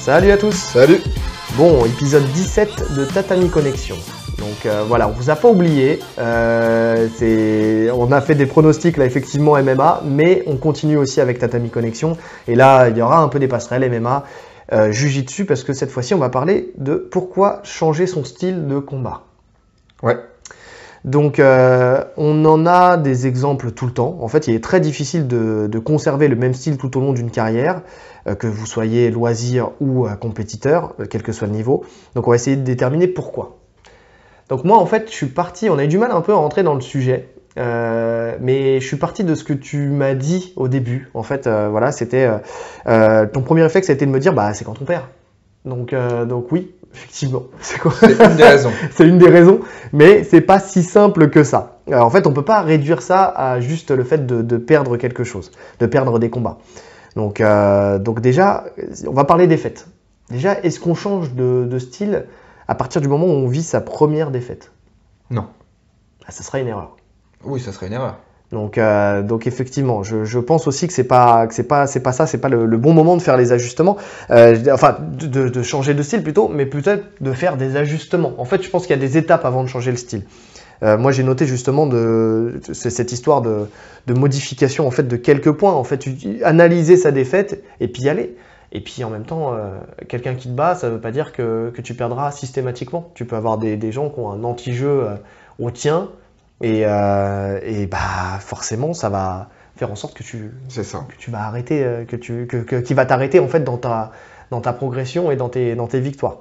Salut à tous. Salut. Bon, épisode 17 de Tatami Connexion. Donc voilà, on vous a pas oublié. On a fait des pronostics là effectivement MMA, mais on continue aussi avec Tatami Connexion. Et là, il y aura un peu des passerelles MMA, Jiu-Jitsu, parce que cette fois-ci, on va parler de pourquoi changer son style de combat. Ouais. Donc on en a des exemples tout le temps. En fait, il est très difficile de conserver le même style tout au long d'une carrière, que vous soyez loisir ou compétiteur, quel que soit le niveau. Donc on va essayer de déterminer pourquoi. Donc moi, en fait, je suis parti, on a eu du mal un peu à rentrer dans le sujet, mais je suis parti de ce que tu m'as dit au début. En fait, voilà, c'était ton premier réflexe a été de me dire, bah c'est quand on perd. Donc oui, effectivement, c'est quoi? C'est une des raisons. C'est une des raisons, mais c'est pas si simple que ça. Alors, en fait, on peut pas réduire ça à juste le fait de perdre quelque chose, de perdre des combats. Donc déjà, on va parler défaite. Déjà, est-ce qu'on change de style à partir du moment où on vit sa première défaite? Non. Ah, ça sera une erreur. Oui, ça serait une erreur. Donc effectivement, je pense aussi que c'est pas ça, c'est pas le bon moment de faire les ajustements, enfin de changer de style plutôt, mais peut-être de faire des ajustements. En fait, je pense qu'il y a des étapes avant de changer le style. Moi, j'ai noté justement cette histoire de modification en fait de quelques points. En fait, analyser sa défaite et puis y aller. Et puis en même temps, quelqu'un qui te bat, ça veut pas dire que tu perdras systématiquement. Tu peux avoir des gens qui ont un anti-jeu au tien. Et bah forcément ça va faire en sorte que tu vas arrêter, qui va t'arrêter en fait dans ta progression et dans tes victoires.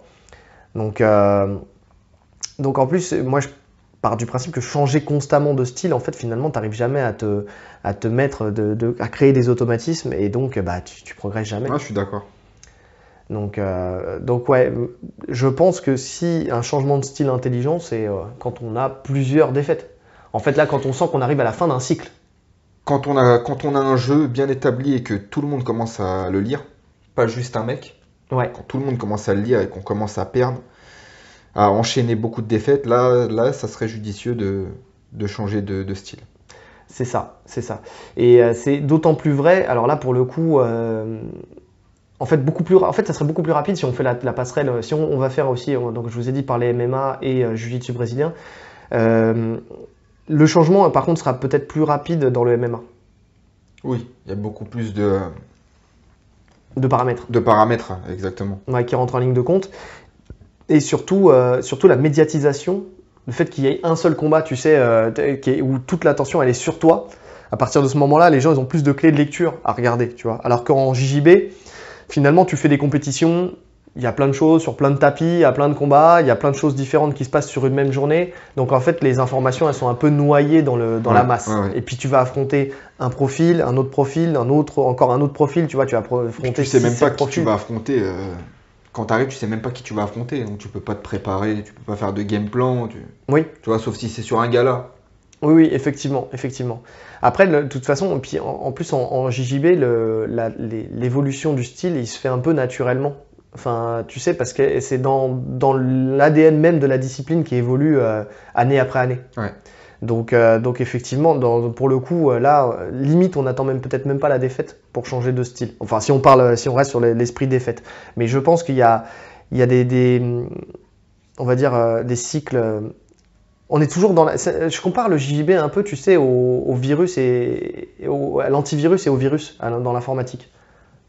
Donc en plus moi je pars du principe que changer constamment de style, en fait finalement tu n'arrives jamais à te mettre à créer des automatismes, et donc bah tu progresses jamais. Ah, je suis d'accord. Donc ouais, je pense que si un changement de style intelligent, c'est quand on a plusieurs défaites. En fait, là, quand on sent qu'on arrive à la fin d'un cycle. Quand on a un jeu bien établi et que tout le monde commence à le lire, pas juste un mec. Ouais. Quand tout le monde commence à le lire et qu'on commence à perdre, à enchaîner beaucoup de défaites, là, ça serait judicieux de changer de style. C'est ça. Et c'est d'autant plus vrai. Alors là, pour le coup, en fait, ça serait beaucoup plus rapide si on fait la passerelle. Si on va faire aussi, donc je vous ai dit par les MMA et Jiu-Jitsu brésilien. Le changement, par contre, sera peut-être plus rapide dans le MMA. Oui, il y a beaucoup plus de paramètres. De paramètres, exactement. Ouais, qui rentrent en ligne de compte. Et surtout la médiatisation, le fait qu'il y ait un seul combat, tu sais, où toute l'attention elle est sur toi. À partir de ce moment-là, les gens ils ont plus de clés de lecture à regarder, tu vois. Alors qu'en JJB, finalement, tu fais des compétitions. Il y a plein de choses sur plein de tapis, il y a plein de combats, il y a plein de choses différentes qui se passent sur une même journée. Donc en fait, les informations, elles sont un peu noyées dans la masse. Ouais. Et puis tu vas affronter un profil, un autre profil, encore un autre profil, tu vois, tu vas affronter. Tu sais même pas qui profils. tu vas affronter. Quand tu arrives, tu sais même pas qui tu vas affronter. Donc tu peux pas te préparer, tu peux pas faire de game plan. Oui. Tu vois, sauf si c'est sur un gala. Oui, effectivement. Après, de toute façon, puis en plus en JJB, l'évolution du style, il se fait un peu naturellement. Enfin, tu sais, parce que c'est dans l'ADN même de la discipline qui évolue année après année. Ouais. Donc effectivement, pour le coup, là, limite, on n'attend peut-être même pas la défaite pour changer de style. Enfin, si on reste sur l'esprit défaite. Mais je pense qu'il y a on va dire, des cycles. On est toujours je compare le JJB un peu, tu sais, au virus à l'antivirus et au virus dans l'informatique.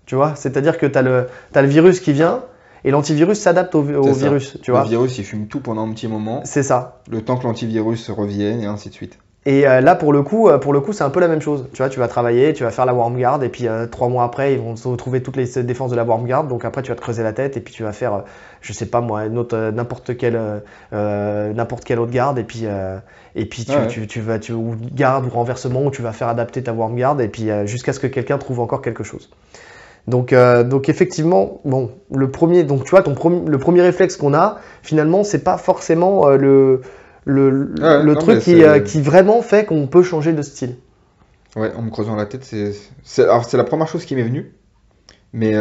Tu vois, c'est-à-dire que tu as le virus qui vient et l'antivirus s'adapte au virus. Tu vois. Le virus, il fume tout pendant un petit moment. C'est ça. Le temps que l'antivirus revienne et ainsi de suite. Et là, pour le coup, c'est un peu la même chose. Tu vois, tu vas travailler, tu vas faire la warm guard, et puis 3 mois après, ils vont se retrouver toutes les défenses de la warm guard. Donc après, tu vas te creuser la tête, et puis tu vas faire, je sais pas moi, n'importe quelle autre garde, et puis tu vas ou garde ou renversement, où tu vas faire adapter ta warm guard, et puis jusqu'à ce que quelqu'un trouve encore quelque chose. Donc effectivement, bon, le premier réflexe qu'on a, finalement, c'est pas forcément le truc qui vraiment fait qu'on peut changer de style. Ouais, en me creusant la tête, c'est la première chose qui m'est venue, mais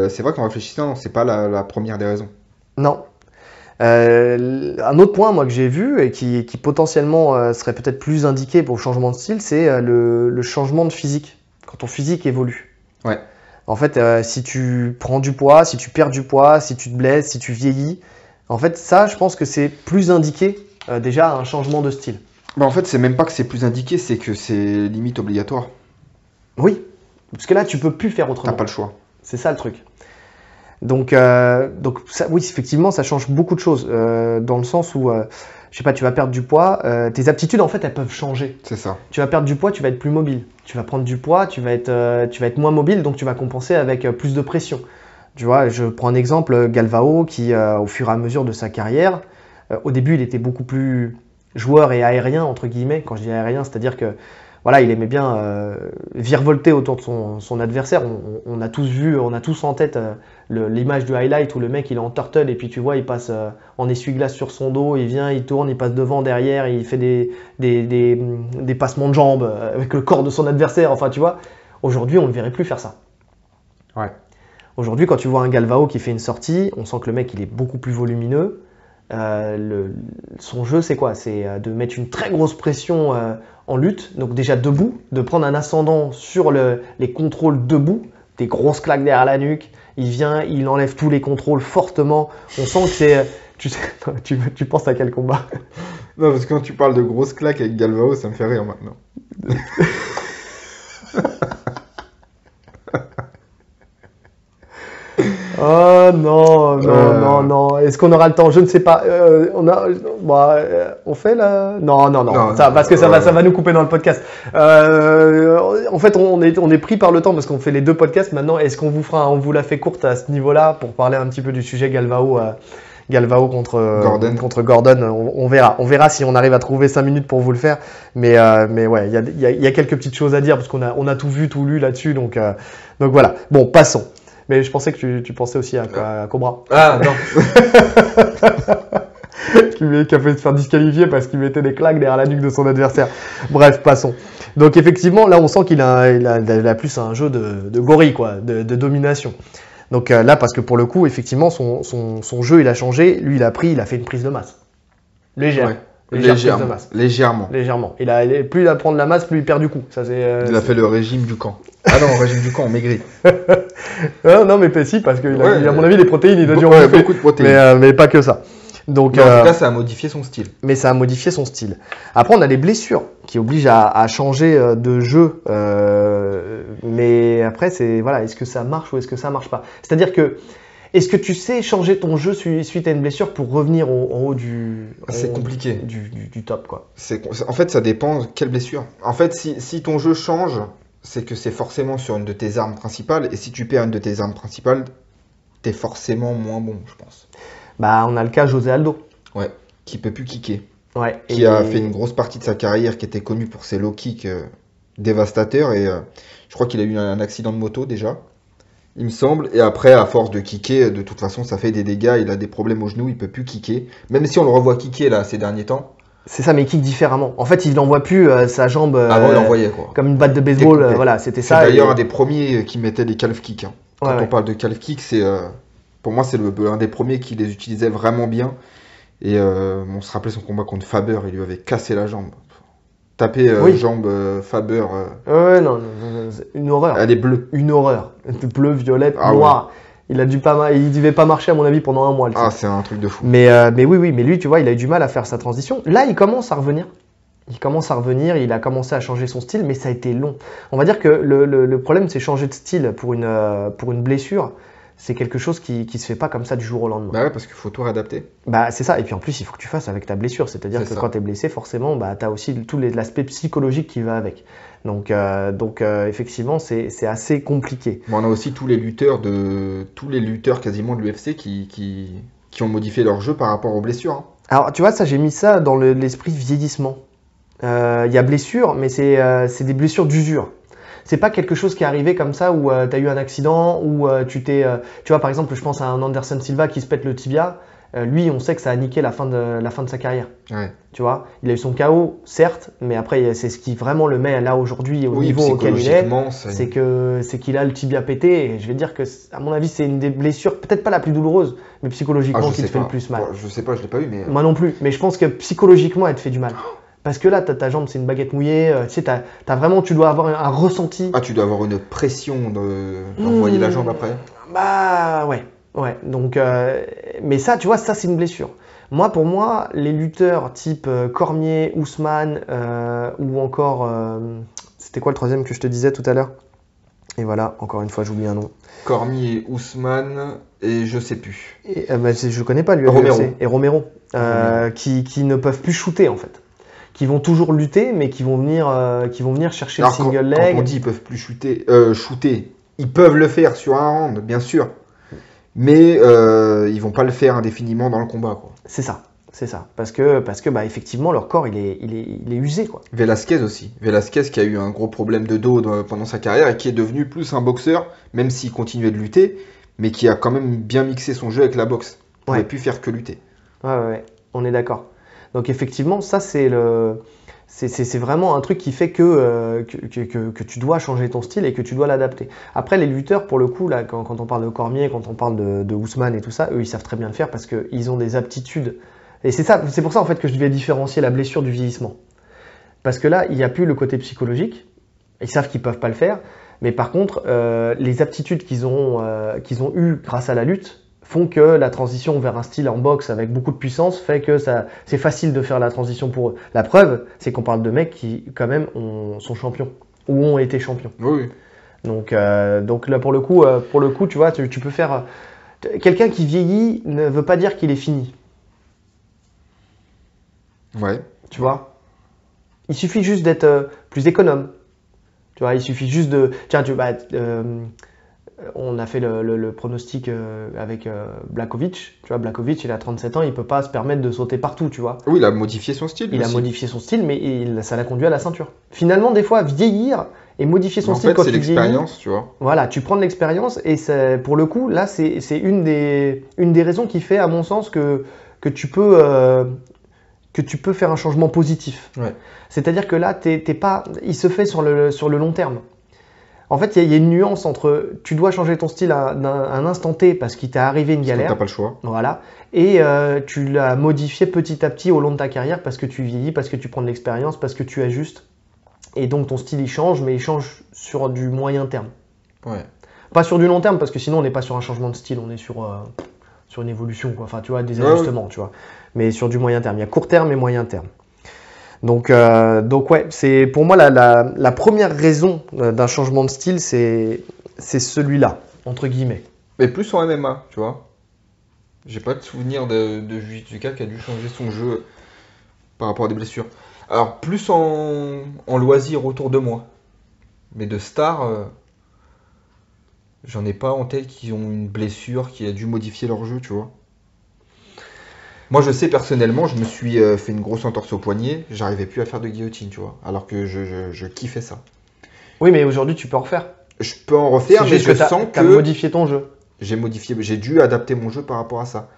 c'est vrai qu'en réfléchissant, c'est pas la première des raisons. Non. Un autre point, moi, que j'ai vu et qui potentiellement serait peut-être plus indiqué pour le changement de style, c'est le changement de physique, quand ton physique évolue. Ouais. En fait, si tu prends du poids, si tu perds du poids, si tu te blesses, si tu vieillis, en fait, ça, je pense que c'est plus indiqué déjà un changement de style. Bah, en fait, c'est même pas que c'est plus indiqué, c'est que c'est limite obligatoire. Oui, parce que là, tu peux plus faire T'as autrement. pas le choix. C'est ça le truc. Donc ça, oui, effectivement, ça change beaucoup de choses dans le sens où, je sais pas, tu vas perdre du poids, tes aptitudes, en fait, elles peuvent changer. C'est ça. Tu vas perdre du poids, tu vas être plus mobile. Tu vas prendre du poids, tu vas être moins mobile, donc tu vas compenser avec plus de pression. Tu vois, je prends un exemple, Galvao, qui, au fur et à mesure de sa carrière, au début, il était beaucoup plus joueur et aérien, entre guillemets. Quand je dis aérien, c'est-à-dire que voilà, il aimait bien virevolter autour de son adversaire. On a tous vu, on a tous en tête l'image du highlight où le mec il est en turtle et puis tu vois, il passe en essuie-glace sur son dos, il vient, il tourne, il passe devant, derrière, il fait des passements de jambes avec le corps de son adversaire. Enfin, tu vois, aujourd'hui, on ne le verrait plus faire ça. Ouais. Aujourd'hui, quand tu vois un Galvao qui fait une sortie, on sent que le mec il est beaucoup plus volumineux. Son jeu, c'est quoi? C'est de mettre une très grosse pression en lutte, donc déjà debout, de prendre un ascendant sur les contrôles debout, des grosses claques derrière la nuque. Il vient, il enlève tous les contrôles fortement. On sent que c'est. Tu penses à quel combat? Non, parce que quand tu parles de grosses claques avec Galvao, ça me fait rire maintenant. Oh non. Est-ce qu'on aura le temps? Je ne sais pas. On fait là? Non. Parce que ça va nous couper dans le podcast. En fait, on est pris par le temps parce qu'on fait les deux podcasts. Maintenant, est-ce qu'on vous la fait courte à ce niveau-là pour parler un petit peu du sujet Galvao contre Gordon? On verra si on arrive à trouver 5 minutes pour vous le faire. Mais ouais, il y a quelques petites choses à dire parce qu'on a tout vu, tout lu là-dessus. Donc voilà. Bon, passons. Mais je pensais que tu pensais aussi à Cobra. Ah non. qui a fait se faire disqualifier parce qu'il mettait des claques derrière la nuque de son adversaire. Bref, passons. Donc effectivement, là on sent qu'il a plus un jeu de gorille, quoi, de domination. Donc là, parce que pour le coup, effectivement, son jeu il a changé. Lui, il a fait une prise de masse. Légère. Ouais. Légèrement. Plus il apprend de la masse, plus il perd du coup. Ça, il a fait le régime du camp. Ah non, régime du camp, on maigrit. Non, mais si, parce que à mon avis, les protéines, il a dû en bouffer. Beaucoup de protéines. Mais pas que ça. Donc, en tout cas, ça a modifié son style. Mais ça a modifié son style. Après, on a les blessures qui obligent à changer de jeu. Mais après, est-ce que ça marche ou est-ce que ça marche pas? C'est-à-dire que est-ce que tu sais changer ton jeu suite à une blessure pour revenir en haut c'est compliqué. Du top, quoi. En fait, ça dépend quelle blessure. En fait, si ton jeu change, c'est que c'est forcément sur une de tes armes principales. Et si tu perds une de tes armes principales, t'es forcément moins bon, je pense. Bah, on a le cas José Aldo. Ouais, qui peut plus kicker. Ouais. Qui a fait une grosse partie de sa carrière, qui était connu pour ses low kicks dévastateurs. Et je crois qu'il a eu un accident de moto déjà. Il me semble, et après, à force de kicker, de toute façon, ça fait des dégâts, il a des problèmes au genou, il peut plus kicker. Même si on le revoit kicker, là, ces derniers temps. C'est ça, mais il kick différemment. En fait, il n'envoie plus sa jambe avant, il envoyait, quoi. Comme une batte de baseball, voilà, c'était ça. C'est d'ailleurs un des premiers qui mettait des calf kicks. Hein. Quand on parle de calf kick, pour moi, c'est un des premiers qui les utilisait vraiment bien. Et on se rappelait son combat contre Faber, il lui avait cassé la jambe. Taper jambe Faber. Non, une horreur. Elle est bleue. Une horreur. Bleu, violette, noire. Ouais. Il devait pas marcher à mon avis pendant un mois. C'est un truc de fou. Mais oui, mais lui, tu vois, il a eu du mal à faire sa transition. Là, il commence à revenir. Il a commencé à changer son style, mais ça a été long. On va dire que le problème, c'est changer de style pour une blessure. C'est quelque chose qui se fait pas comme ça du jour au lendemain. Bah ouais, parce qu'il faut tout réadapter. Bah c'est ça, et puis en plus il faut que tu fasses avec ta blessure, c'est-à-dire que quand tu es blessé, forcément, bah, tu as aussi l'aspect psychologique qui va avec. Donc effectivement, c'est assez compliqué. Bon, on a aussi tous les lutteurs quasiment de l'UFC qui ont modifié leur jeu par rapport aux blessures. Hein. Alors tu vois, ça j'ai mis ça dans l'esprit vieillissement. Il y a blessure, mais c'est des blessures d'usure. C'est pas quelque chose qui est arrivé comme ça où tu as eu un accident, où tu vois, par exemple, je pense à un Anderson Silva qui se pète le tibia. Lui, on sait que ça a niqué la fin de sa carrière. Ouais. Tu vois, il a eu son KO, certes, mais après, c'est ce qui vraiment le met là aujourd'hui au niveau auquel il est. C'est qu'il a le tibia pété. Et je vais dire que, à mon avis, c'est une des blessures, peut-être pas la plus douloureuse, mais psychologiquement qui te fait le plus mal. Je sais pas, je l'ai pas eu, mais. Moi non plus, mais je pense que psychologiquement, elle te fait du mal. Parce que là, ta jambe, c'est une baguette mouillée. Tu sais, tu dois avoir un ressenti. Ah, tu dois avoir une pression d'envoyer la jambe après. Bah ouais. Donc, mais ça, tu vois, ça, c'est une blessure. Pour moi, les lutteurs type Cormier, Ousmane ou encore. C'était quoi le troisième que je te disais tout à l'heure? Et voilà, encore une fois, j'oublie un nom. Cormier, Ousmane et je sais plus. Je connais pas lui. Romero. Et Romero. Qui ne peuvent plus shooter en fait. Qui vont toujours lutter, mais qui vont venir chercher le single leg. Quand on dit ils peuvent plus shooter, ils peuvent le faire sur un round, bien sûr. Mais ils vont pas le faire indéfiniment dans le combat, quoi. C'est ça. Parce que bah, effectivement, leur corps, il est usé, quoi. Velasquez aussi. Velasquez qui a eu un gros problème de dos pendant sa carrière et qui est devenu plus un boxeur, même s'il continuait de lutter, mais qui a quand même bien mixé son jeu avec la boxe. Il pouvait plus faire que lutter. Ouais, on est d'accord. Donc effectivement, ça c'est vraiment un truc qui fait que tu dois changer ton style et que tu dois l'adapter. Après, les lutteurs, pour le coup, là, quand on parle de Cormier, quand on parle de Ousmane et tout ça, eux, ils savent très bien le faire parce qu'ils ont des aptitudes. Et c'est pour ça en fait que je devais différencier la blessure du vieillissement. Parce que là, il n'y a plus le côté psychologique. Ils savent qu'ils ne peuvent pas le faire. Mais par contre, les aptitudes qu'ils ont eues grâce à la lutte font que la transition vers un style en boxe avec beaucoup de puissance fait que c'est facile de faire la transition pour eux. La preuve, c'est qu'on parle de mecs qui, quand même, sont champions ou ont été champions. Oui. Donc là, pour le coup, tu vois, tu peux faire... Quelqu'un qui vieillit ne veut pas dire qu'il est fini. Ouais. Tu vois, il suffit juste d'être plus économe. Tu vois, il suffit juste de... Tiens, on a fait le pronostic avec Blachowicz. Tu vois, Blachowicz, il a 37 ans, il peut pas se permettre de sauter partout, tu vois. Oui, il a modifié son style. Il a modifié son style, mais ça l'a conduit à la ceinture. Finalement, des fois, vieillir et modifier son style quand tu vieillis... c'est l'expérience, tu vois. Voilà, tu prends de l'expérience et pour le coup, là, c'est une des raisons qui fait, à mon sens, que tu peux faire un changement positif. Ouais. C'est-à-dire que là, il se fait sur le long terme. En fait, il y a une nuance entre tu dois changer ton style à un instant T parce qu'il t'est arrivé une galère. Parce que t'as pas le choix. Voilà. Et tu l'as modifié petit à petit au long de ta carrière parce que tu vieillis, parce que tu prends de l'expérience, parce que tu ajustes. Et donc ton style il change, mais il change sur du moyen terme. Ouais. Pas sur du long terme parce que sinon on n'est pas sur un changement de style, on est sur une évolution, quoi. Enfin, tu vois, des ajustements, tu vois. Mais sur du moyen terme. Il y a court terme et moyen terme. Donc ouais, c'est pour moi la première raison d'un changement de style, c'est celui-là, entre guillemets. Mais plus en MMA, tu vois. J'ai pas de souvenir de Jiu-Jitsuka qui a dû changer son jeu par rapport à des blessures. Alors, plus en loisir autour de moi. Mais de stars, j'en ai pas en tête qui ont une blessure qui a dû modifier leur jeu, tu vois. Moi, je sais personnellement, je me suis fait une grosse entorse au poignet, j'arrivais plus à faire de guillotine, tu vois, alors que je kiffais ça. Oui, mais aujourd'hui, tu peux en refaire. Je peux en refaire, mais je sens que... Tu as modifié ton jeu. J'ai dû adapter mon jeu par rapport à ça.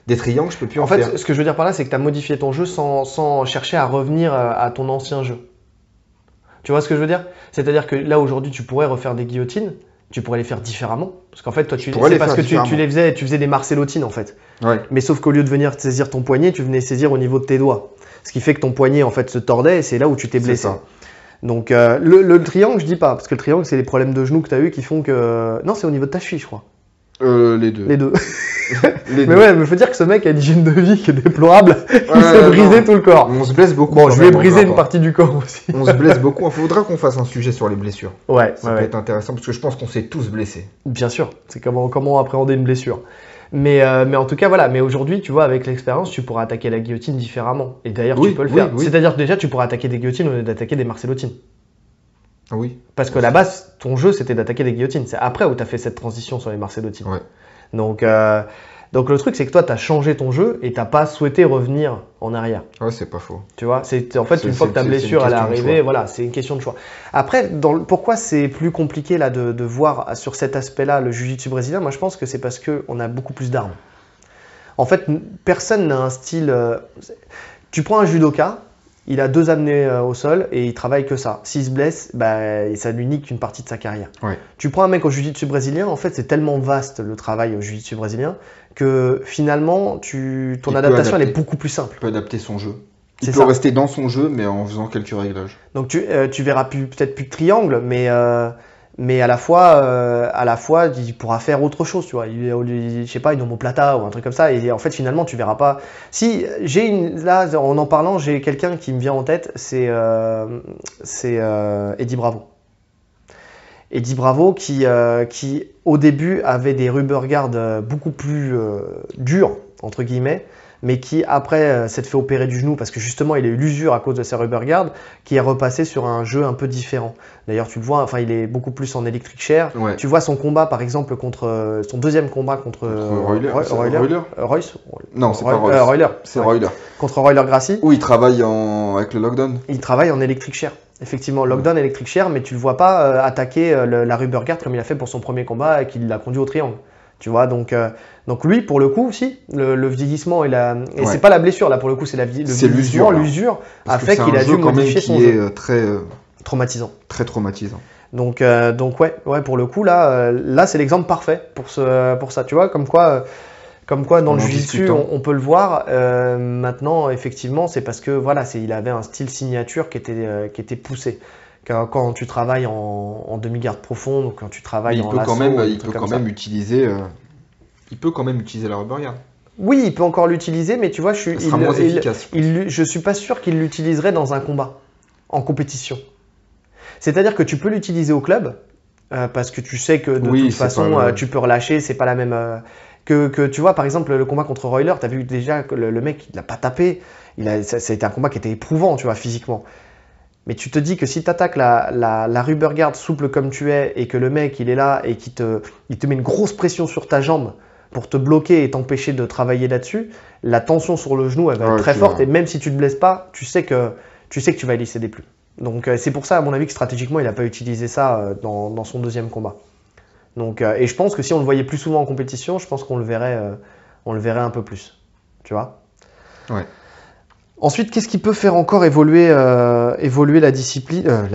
Des triangles, je peux plus en faire. En fait, ce que je veux dire par là, c'est que tu as modifié ton jeu sans chercher à revenir à ton ancien jeu. Tu vois ce que je veux dire? C'est-à-dire que là, aujourd'hui, tu pourrais refaire des guillotines, tu pourrais les faire différemment. Parce qu'en fait, toi, tu faisais des marcellotines, en fait. Ouais. Mais sauf qu'au lieu de venir saisir ton poignet, tu venais saisir au niveau de tes doigts. Ce qui fait que ton poignet, en fait, se tordait et c'est là où tu t'es blessé. Ça. Donc, le triangle, je dis pas. Parce que le triangle, c'est les problèmes de genoux que tu as eu qui font que... Non, c'est au niveau de ta cheville, je crois. Les deux. Les deux. Les mais deux. ouais, mais faut dire que ce mec a une hygiène de vie qui est déplorable. Il s'est brisé tout le corps. On se blesse beaucoup. Bon, je lui ai brisé une partie du corps aussi. On se blesse beaucoup. Il faudra qu'on fasse un sujet sur les blessures. Ouais, ça peut être intéressant parce que je pense qu'on s'est tous blessés. Bien sûr. C'est comment appréhender une blessure. Mais en tout cas, voilà. Mais aujourd'hui, tu vois, avec l'expérience, tu pourras attaquer la guillotine différemment. Et d'ailleurs, tu peux le faire. C'est-à-dire que déjà, tu pourras attaquer des guillotines au lieu d'attaquer des marcellotines. Oui. Parce que à la base, ton jeu, c'était d'attaquer des guillotines. C'est après où tu as fait cette transition sur les marcellotines. Ouais. Donc le truc, c'est que toi, tu as changé ton jeu et tu n'as pas souhaité revenir en arrière. Ouais, c'est pas faux. Tu vois, en fait, une fois que ta blessure elle est arrivée, voilà, c'est une question de choix. Après, pourquoi c'est plus compliqué là de voir sur cet aspect-là le jiu-jitsu brésilien? Moi, je pense que c'est parce qu'on a beaucoup plus d'armes. En fait, personne n'a un style... Tu prends un judoka, il a 2 amenés au sol et il travaille que ça. S'il se blesse, ça lui nique une partie de sa carrière. Ouais. Tu prends un mec au jiu-jitsu brésilien, en fait, c'est tellement vaste le travail au jiu-jitsu brésilien que finalement, ton adaptation elle est beaucoup plus simple. Il peut adapter son jeu. Il C'est peut ça. rester dans son jeu, mais en faisant quelques réglages. Donc tu verras peut-être plus de triangle, mais à la fois, il pourra faire autre chose, tu vois. Je sais pas, une omoplata ou un truc comme ça. Et en fait, finalement, tu verras pas. Si là, en parlant, j'ai quelqu'un qui me vient en tête, c'est Eddie Bravo. Eddie Bravo qui au début avait des rubber guards beaucoup plus durs entre guillemets, mais qui après s'est fait opérer du genou parce que justement il a eu l'usure à cause de ses rubber guards, qui est repassé sur un jeu un peu différent. D'ailleurs tu le vois, enfin il est beaucoup plus en electric chair. Ouais. Tu vois son combat par exemple contre son deuxième combat contre Royce. Non, c'est pas Royce. Royler. C'est Ouais. Royler. Contre Royler Gracie. Où il travaille avec le lockdown. Il travaille en electric chair. Effectivement, lockdown electric chair, mais tu le vois pas attaquer la rubber guard comme il a fait pour son premier combat et qu'il l'a conduit au triangle. Tu vois, donc lui, pour le coup aussi, le vieillissement et Ouais. c'est pas la blessure là pour le coup, c'est C'est l'usure, là. l'usure Parce a que fait c'est qu'il un a jeu dû quand même modifier son qui jeu. est très, Traumatisant. très traumatisant. Donc ouais, pour le coup là c'est l'exemple parfait pour ça. Tu vois, comme quoi dans le jiu-jitsu on peut le voir. Maintenant, effectivement, c'est parce que voilà, il avait un style signature qui était poussé. Quand tu travailles en demi-garde profonde ou quand tu travailles en lasso, Il peut quand même utiliser la rubber guard. Oui, il peut encore l'utiliser, mais tu vois, Ça sera moins efficace. je suis pas sûr qu'il l'utiliserait dans un combat, en compétition. C'est-à-dire que tu peux l'utiliser au club, parce que tu sais que de toute façon, tu peux relâcher, c'est pas la même. Que tu vois, par exemple, le combat contre Royler, tu as vu déjà que le mec, il l'a pas tapé. Ça a été un combat qui était éprouvant, tu vois, physiquement. Mais tu te dis que si tu attaques la rubber guard souple comme tu es et que le mec il est là et qu'il te met une grosse pression sur ta jambe pour te bloquer et t'empêcher de travailler là-dessus, la tension sur le genou elle va être très forte et même si tu te blesses pas, tu sais que tu vas y laisser des plumes. Donc c'est pour ça à mon avis que stratégiquement il n'a pas utilisé ça dans son deuxième combat. Donc et je pense que si on le voyait plus souvent en compétition, je pense qu'on le verrait un peu plus. Tu vois ? Ouais. Ensuite, qu'est-ce qui peut faire encore évoluer la discipline,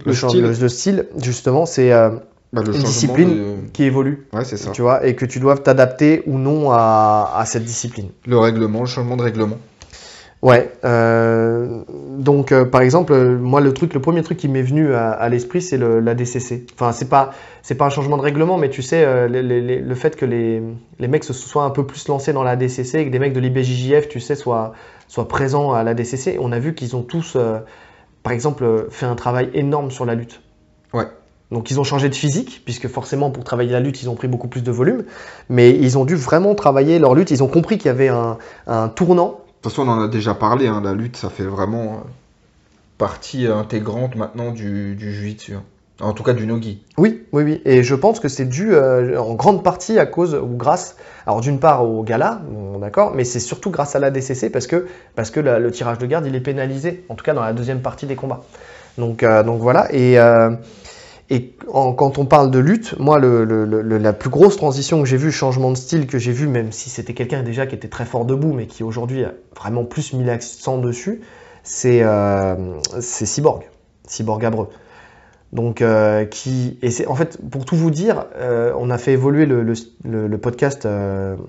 le style, justement, c'est une discipline qui évolue. Ouais, c'est ça. Tu vois, et que tu dois t'adapter ou non à cette discipline. Le règlement, le changement de règlement. Ouais. Donc, par exemple, moi, le premier truc qui m'est venu à l'esprit, c'est la DCC. Enfin, c'est pas un changement de règlement, mais tu sais, le fait que les mecs se soient un peu plus lancés dans la DCC et que des mecs de l'IBJJF, tu sais, soient présents à la DCC. On a vu qu'ils ont tous, par exemple, fait un travail énorme sur la lutte. Ouais. Donc ils ont changé de physique, puisque forcément pour travailler la lutte, ils ont pris beaucoup plus de volume. Mais ils ont dû vraiment travailler leur lutte. Ils ont compris qu'il y avait un tournant. De toute façon, on en a déjà parlé, hein, la lutte, ça fait vraiment partie intégrante maintenant du jiu-jitsu. En tout cas du no-gi. Oui. Et je pense que c'est dû en grande partie à cause ou grâce, alors d'une part au gala, bon, d'accord, mais c'est surtout grâce à la DCC parce que le tirage de garde il est pénalisé, en tout cas dans la deuxième partie des combats. Donc voilà. Quand on parle de lutte, moi la plus grosse transition que j'ai vue, changement de style que j'ai vu, même si c'était quelqu'un déjà qui était très fort debout, mais qui aujourd'hui a vraiment plus mis l'accent dessus, c'est Cyborg Abreu. Donc, en fait, pour tout vous dire, on a fait évoluer le podcast,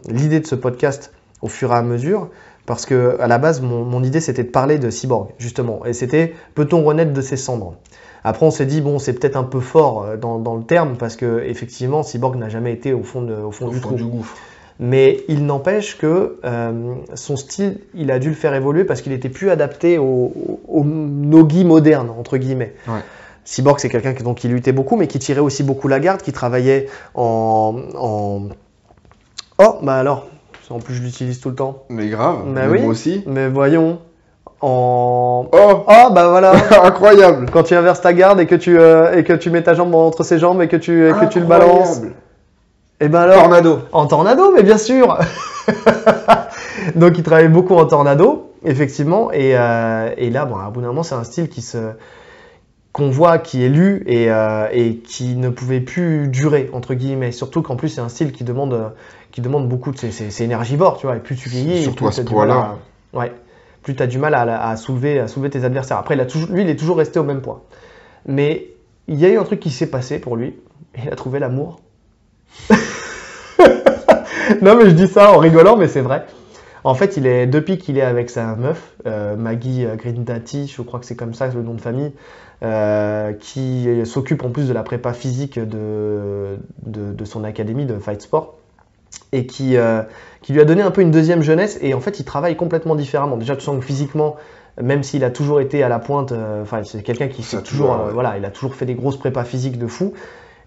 l'idée de ce podcast au fur et à mesure, parce que à la base, mon idée c'était de parler de Cyborg, justement, et c'était peut-on renaître de ses cendres. Après, on s'est dit bon, c'est peut-être un peu fort dans le terme, parce que effectivement, Cyborg n'a jamais été au fond du trou. Du gouffre. Mais il n'empêche que son style, il a dû le faire évoluer parce qu'il était plus adapté au no-gi moderne entre guillemets. Ouais. Cyborg, c'est quelqu'un qui luttait beaucoup, mais qui tirait aussi beaucoup la garde, qui travaillait Oh, bah alors, en plus je l'utilise tout le temps. Mais grave, Mais oui, moi aussi. mais voyons, Oh, bah voilà. incroyable. Quand tu inverses ta garde et que tu mets ta jambe entre ses jambes et que tu le balances. Et ben alors, Tornado. En tornado, mais bien sûr. Donc il travaillait beaucoup en tornado, effectivement, et là, bon, à bout d'un moment, c'est un style qu'on voit, qui est lu et qui ne pouvait plus durer entre guillemets. Surtout qu'en plus c'est un style qui demande beaucoup, c'est énergivore, tu vois. Et plus tu vieillis, surtout plus à ce poids-là. Plus tu as du mal à soulever tes adversaires. Après, lui, il est toujours resté au même poids. Mais il y a eu un truc qui s'est passé pour lui. Il a trouvé l'amour. Non, mais je dis ça en rigolant, mais c'est vrai. En fait, depuis qu'il est avec sa meuf, Maggie Grindati, je crois que c'est comme ça le nom de famille, qui s'occupe en plus de la prépa physique de son académie de Fight Sport, et qui lui a donné un peu une deuxième jeunesse. Et en fait, il travaille complètement différemment. Déjà, tu sens que physiquement, même s'il a toujours été à la pointe, c'est quelqu'un qui s'est toujours, voilà, il a toujours fait des grosses prépas physiques de fou.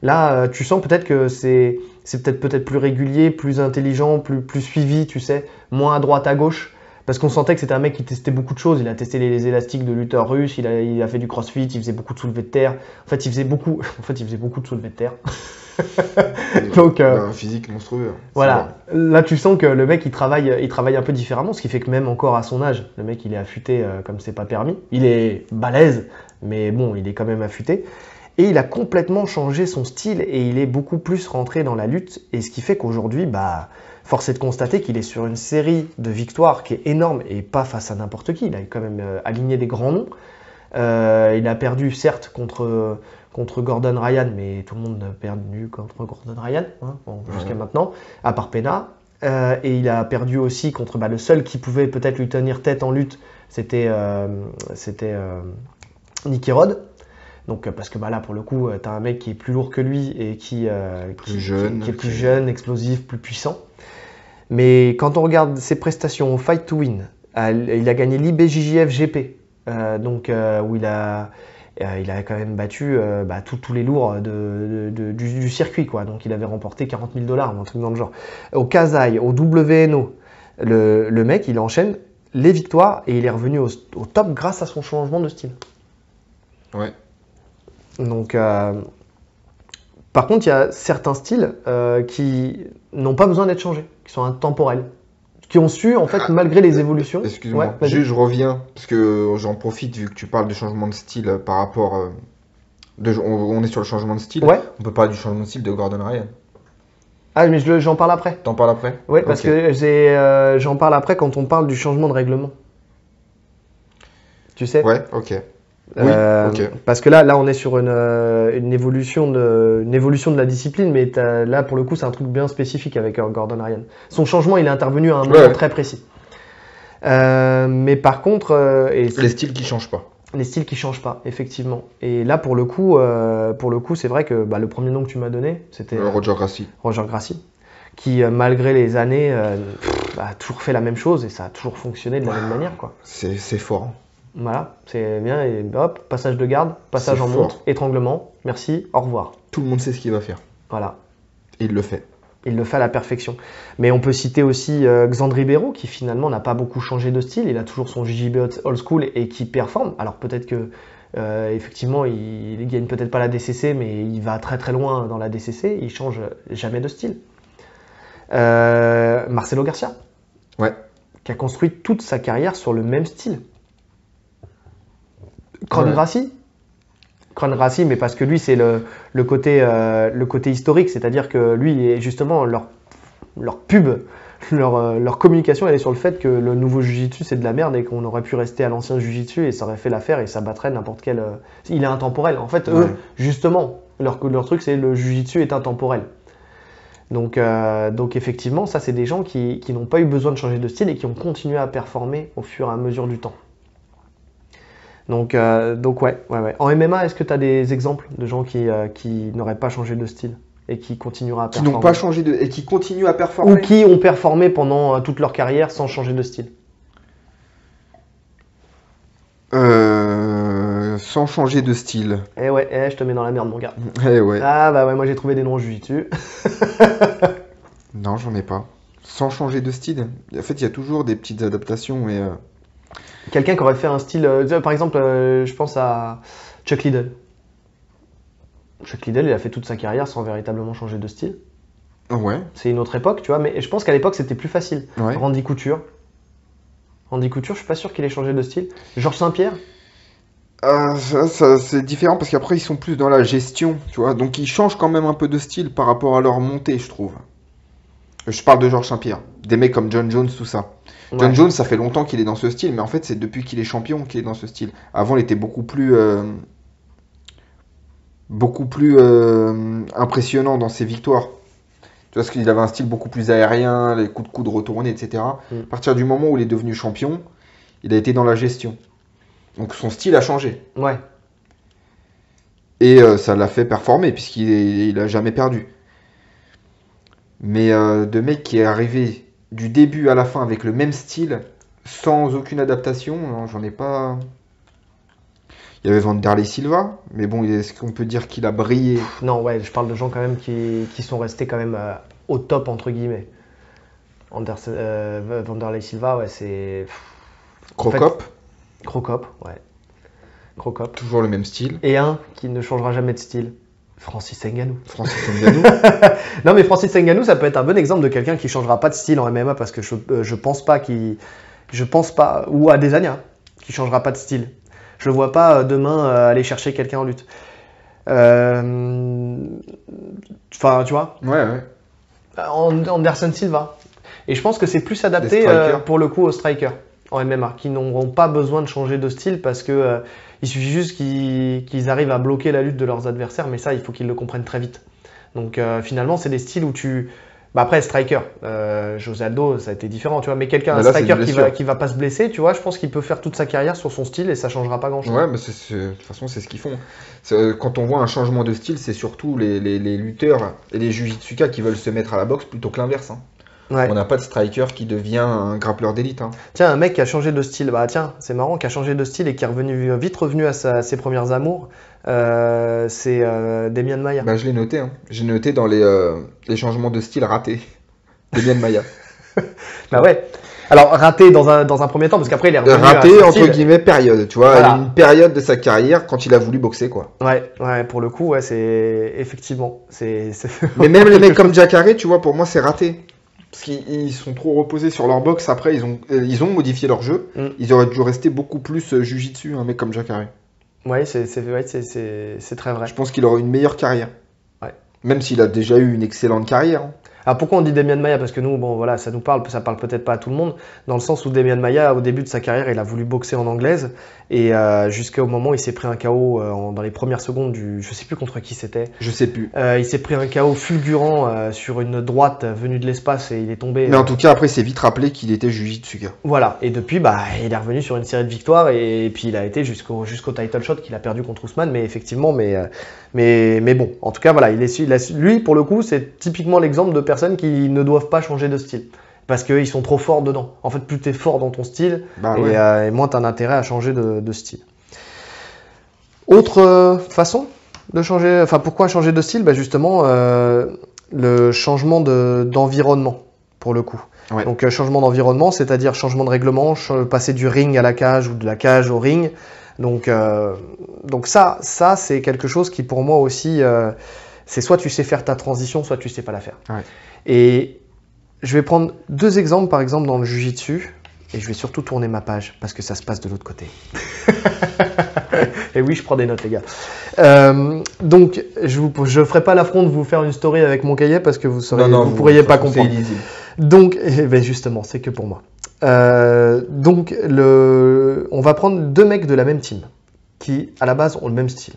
Là, tu sens peut-être que c'est peut-être plus régulier, plus intelligent, plus suivi, tu sais, moins à droite à gauche. Parce qu'on sentait que c'était un mec qui testait beaucoup de choses. Il a testé les élastiques de lutteur russe, il a fait du crossfit, il faisait beaucoup de soulevés de terre. En fait, il faisait beaucoup de soulevés de terre. Donc, un physique monstrueux. Voilà. Là, tu sens que le mec, il travaille un peu différemment, ce qui fait que même encore à son âge, le mec, il est affûté comme c'est pas permis. Il est balèze, mais bon, il est quand même affûté. Et il a complètement changé son style et il est beaucoup plus rentré dans la lutte. Et ce qui fait qu'aujourd'hui, force est de constater qu'il est sur une série de victoires qui est énorme et pas face à n'importe qui. Il a quand même aligné des grands noms. Il a perdu certes contre Gordon Ryan, mais tout le monde a perdu contre Gordon Ryan jusqu'à maintenant, à part Pena. Et il a perdu aussi contre le seul qui pouvait peut-être lui tenir tête en lutte, c'était Nicky Rod. Donc, parce que là, pour le coup, tu as un mec qui est plus lourd que lui et qui est plus jeune, explosif, plus puissant. Mais quand on regarde ses prestations au Fight to Win, il a gagné l'IBJJF GP, où il a quand même battu tous les lourds du circuit, quoi. Donc il avait remporté 40 000 $, un truc dans le genre. Au Kazai, au WNO, le mec, il enchaîne les victoires et il est revenu au top grâce à son changement de style. Ouais. Donc, par contre, il y a certains styles qui n'ont pas besoin d'être changés, qui sont intemporels, qui ont su, en fait, malgré les évolutions... Excuse-moi, je reviens, parce que j'en profite, vu que tu parles de changement de style par rapport... on est sur le changement de style, on peut parler du changement de style de Gordon Ryan. Ah, mais j'en parle après. T'en parles après? Oui, parce que j'en parle après quand on parle du changement de règlement. Tu sais? Ouais, ok. Oui, ok. Parce que là, on est sur une évolution de la discipline, mais là, pour le coup, c'est un truc bien spécifique avec Gordon Ryan. Son changement, il est intervenu à un moment très précis. Mais par contre... les styles qui changent pas. Les styles qui changent pas, effectivement. Et là, pour le coup, c'est vrai que le premier nom que tu m'as donné, c'était Roger Gracie. Roger Gracie, qui, malgré les années, a toujours fait la même chose et ça a toujours fonctionné de la même manière, quoi. C'est fort. Voilà, c'est bien, et hop, passage de garde, passage en montre, étranglement, merci, au revoir. Tout le monde sait ce qu'il va faire. Voilà. Et il le fait. Il le fait à la perfection. Mais on peut citer aussi Xandre Ribeiro, qui finalement n'a pas beaucoup changé de style, il a toujours son JJB old school et qui performe. Alors peut-être que, effectivement, il gagne peut-être pas la DCC, mais il va très très loin dans la DCC, il change jamais de style. Marcelo Garcia, qui a construit toute sa carrière sur le même style. Kron Gracie, mais parce que lui, c'est le côté historique, c'est-à-dire que lui, justement, leur pub, leur communication, elle est sur le fait que le nouveau Jiu-Jitsu, c'est de la merde et qu'on aurait pu rester à l'ancien Jiu-Jitsu et ça aurait fait l'affaire et ça battrait n'importe quel... Il est intemporel. En fait, eux, justement, leur truc, c'est le Jiu-Jitsu est intemporel. Donc effectivement, ça, c'est des gens qui n'ont pas eu besoin de changer de style et qui ont continué à performer au fur et à mesure du temps. Donc ouais. En MMA, est-ce que tu as des exemples de gens qui n'auraient pas changé de style et qui continuera à performer? Qui n'ont pas changé et qui continuent à performer? Ou qui ont performé pendant toute leur carrière sans changer de style? Sans changer de style. Je te mets dans la merde, mon gars. Ah moi j'ai trouvé des noms Jiu-Jitsu. Non, j'en ai pas. Sans changer de style. En fait, il y a toujours des petites adaptations, mais... Quelqu'un qui aurait fait un style... par exemple, je pense à Chuck Liddell. Chuck Liddell, il a fait toute sa carrière sans véritablement changer de style. Ouais. C'est une autre époque, tu vois, mais je pense qu'à l'époque, c'était plus facile. Ouais. Randy Couture, je suis pas sûr qu'il ait changé de style. Georges Saint-Pierre. Ça c'est différent parce qu'après, ils sont plus dans la gestion, tu vois. Donc, ils changent quand même un peu de style par rapport à leur montée, je trouve. Je parle de Georges Saint-Pierre. Des mecs comme John Jones, tout ça. John Jones, ça fait longtemps qu'il est dans ce style, mais en fait, c'est depuis qu'il est champion qu'il est dans ce style. Avant, il était beaucoup plus impressionnant dans ses victoires. Tu vois, parce qu'il avait un style beaucoup plus aérien, les coups de coude retournés, etc. À partir du moment où il est devenu champion, il a été dans la gestion. Donc son style a changé. Ouais. Et ça l'a fait performer, puisqu'il a jamais perdu. Mais de mec qui est arrivé du début à la fin avec le même style, sans aucune adaptation, non, j'en ai pas... Il y avait Vanderlei Silva, mais bon, est-ce qu'on peut dire qu'il a brillé? Non, ouais, je parle de gens quand même qui sont restés quand même au top, entre guillemets. Vanderlei Silva, ouais, c'est... Crocop, Crocop, ouais. Crocop. toujours le même style. Et un qui ne changera jamais de style. Francis Ngannou. Francis Ngannou. Non, mais Francis Ngannou, ça peut être un bon exemple de quelqu'un qui changera pas de style en MMA parce que je pense pas ou Adesanya, qui changera pas de style. Je le vois pas demain aller chercher quelqu'un en lutte. Enfin, tu vois, Ouais. Anderson Silva. Et je pense que c'est plus adapté pour le coup aux strikers en MMA, qui n'auront pas besoin de changer de style parce que il suffit juste qu'ils arrivent à bloquer la lutte de leurs adversaires, mais ça, il faut qu'ils le comprennent très vite. Donc finalement, c'est des styles où tu... Bah après, striker, José Aldo, ça a été différent, tu vois, mais quelqu'un, un striker qui va pas se blesser, tu vois, je pense qu'il peut faire toute sa carrière sur son style et ça changera pas grand-chose. Ouais, mais de toute façon, c'est ce qu'ils font. Quand on voit un changement de style, c'est surtout les lutteurs et les jujitsuka qui veulent se mettre à la boxe plutôt que l'inverse. Hein. Ouais. On n'a pas de striker qui devient un grappleur d'élite. Hein. Tiens, un mec qui a changé de style, bah tiens, c'est marrant, qui a changé de style et qui est vite revenu à ses premières amours, c'est Demian Maia. Bah, je l'ai noté. Hein. J'ai noté dans les changements de style ratés. Demian Maia. Bah ouais. Alors raté dans un premier temps, parce qu'après il est revenu raté à entre guillemets période, tu vois, voilà. Une période de sa carrière quand il a voulu boxer, quoi. Ouais, pour le coup, ouais, c'est effectivement, Mais même les mecs comme Jacare, tu vois, pour moi c'est raté. Parce qu'ils sont trop reposés sur leur boxe. Après, ils ont modifié leur jeu. Ils auraient dû rester beaucoup plus jujitsu, un mec comme Jacare. Ouais, c'est très vrai. Je pense qu'il aurait une meilleure carrière. Ouais. Même s'il a déjà eu une excellente carrière. Hein. Alors pourquoi on dit Demian Maia? Parce que nous, bon voilà, ça parle peut-être pas à tout le monde, dans le sens où Demian Maia, au début de sa carrière, il a voulu boxer en anglaise, et jusqu'au moment où il s'est pris un KO dans les premières secondes je sais plus contre qui c'était. Je sais plus. Il s'est pris un KO fulgurant sur une droite venue de l'espace et il est tombé. Mais en tout cas, après, il s'est vite rappelé qu'il était jujitsuka. Voilà, et depuis, bah, il est revenu sur une série de victoires, et puis il a été jusqu'au title shot qu'il a perdu contre Ousmane, mais effectivement, mais bon, en tout cas, voilà, lui, pour le coup, c'est typiquement l'exemple de personnes qui ne doivent pas changer de style. Parce qu'ils sont trop forts dedans. En fait, plus tu es fort dans ton style, et moins tu as intérêt à changer de style. Autre façon de changer, enfin pourquoi changer de style? Bah justement, le changement d'environnement, pour le coup. Ouais. Donc changement d'environnement, c'est-à-dire changement de règlement, passer du ring à la cage ou de la cage au ring. Donc ça c'est quelque chose qui pour moi aussi, c'est soit tu sais faire ta transition, soit tu sais pas la faire. Ouais. Et je vais prendre deux exemples, par exemple dans le Jiu-Jitsu, et je vais surtout tourner ma page parce que ça se passe de l'autre côté. Et oui, je prends des notes, les gars. Donc, je ferai pas l'affront de vous faire une story avec mon cahier parce que vous pourriez pas comprendre. Donc, ben justement, c'est que pour moi. Donc, on va prendre deux mecs de la même team qui, à la base, ont le même style.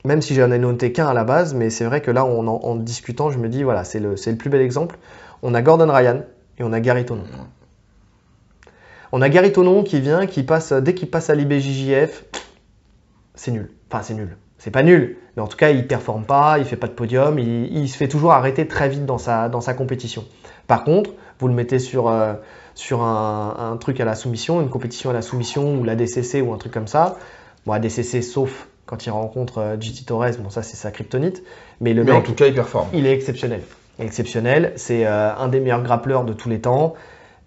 Même si j'en ai noté qu'un à la base, mais c'est vrai que là, en discutant, je me dis, voilà, c'est le plus bel exemple. On a Gordon Ryan et on a Gary Tonon. On a Gary Tonon qui vient, dès qu'il passe à l'IBJJF, c'est nul. Enfin, c'est nul. C'est pas nul, mais en tout cas, il performe pas, il fait pas de podium, il se fait toujours arrêter très vite dans sa compétition. Par contre, vous le mettez sur un truc à la soumission, une compétition à la soumission ou la DCC ou un truc comme ça. Bon, la DCC, sauf quand il rencontre JT Torres, bon, ça, c'est sa kryptonite. Mais mec, en tout cas, il performe. Il est exceptionnel. C'est un des meilleurs grappleurs de tous les temps.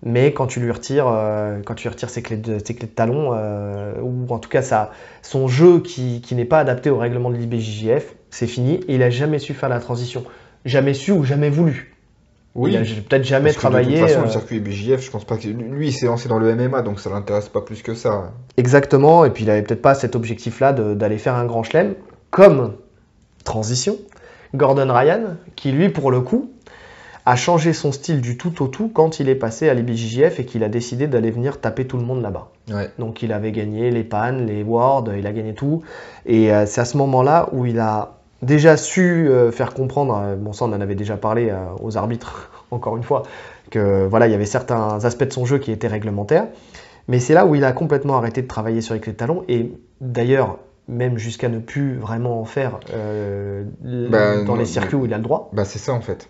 Mais quand tu lui retires ses clés de talon, ou en tout cas son jeu qui n'est pas adapté au règlement de l'IBJJF, c'est fini. Et il n'a jamais su faire la transition. Jamais su ou jamais voulu. Oui. Il n'a peut-être jamais travaillé. De toute façon, le circuit IBJJF, je pense pas que lui, il s'est lancé dans le MMA, donc ça l'intéresse pas plus que ça. Exactement. Et puis il avait peut-être pas cet objectif-là d'aller faire un grand chelem. Comme transition, Gordon Ryan, qui lui, pour le coup, a changé son style du tout au tout quand il est passé à l'IBJJF et qu'il a décidé d'aller venir taper tout le monde là-bas. Ouais. Donc il avait gagné les PAN, les Worlds, il a gagné tout. Et c'est à ce moment-là où il a déjà su faire comprendre, bon ça on en avait déjà parlé aux arbitres, encore une fois, que voilà, il y avait certains aspects de son jeu qui étaient réglementaires. Mais c'est là où il a complètement arrêté de travailler sur les clés de talon. Et d'ailleurs, même jusqu'à ne plus vraiment en faire dans les circuits où il a le droit. Bah, c'est ça en fait.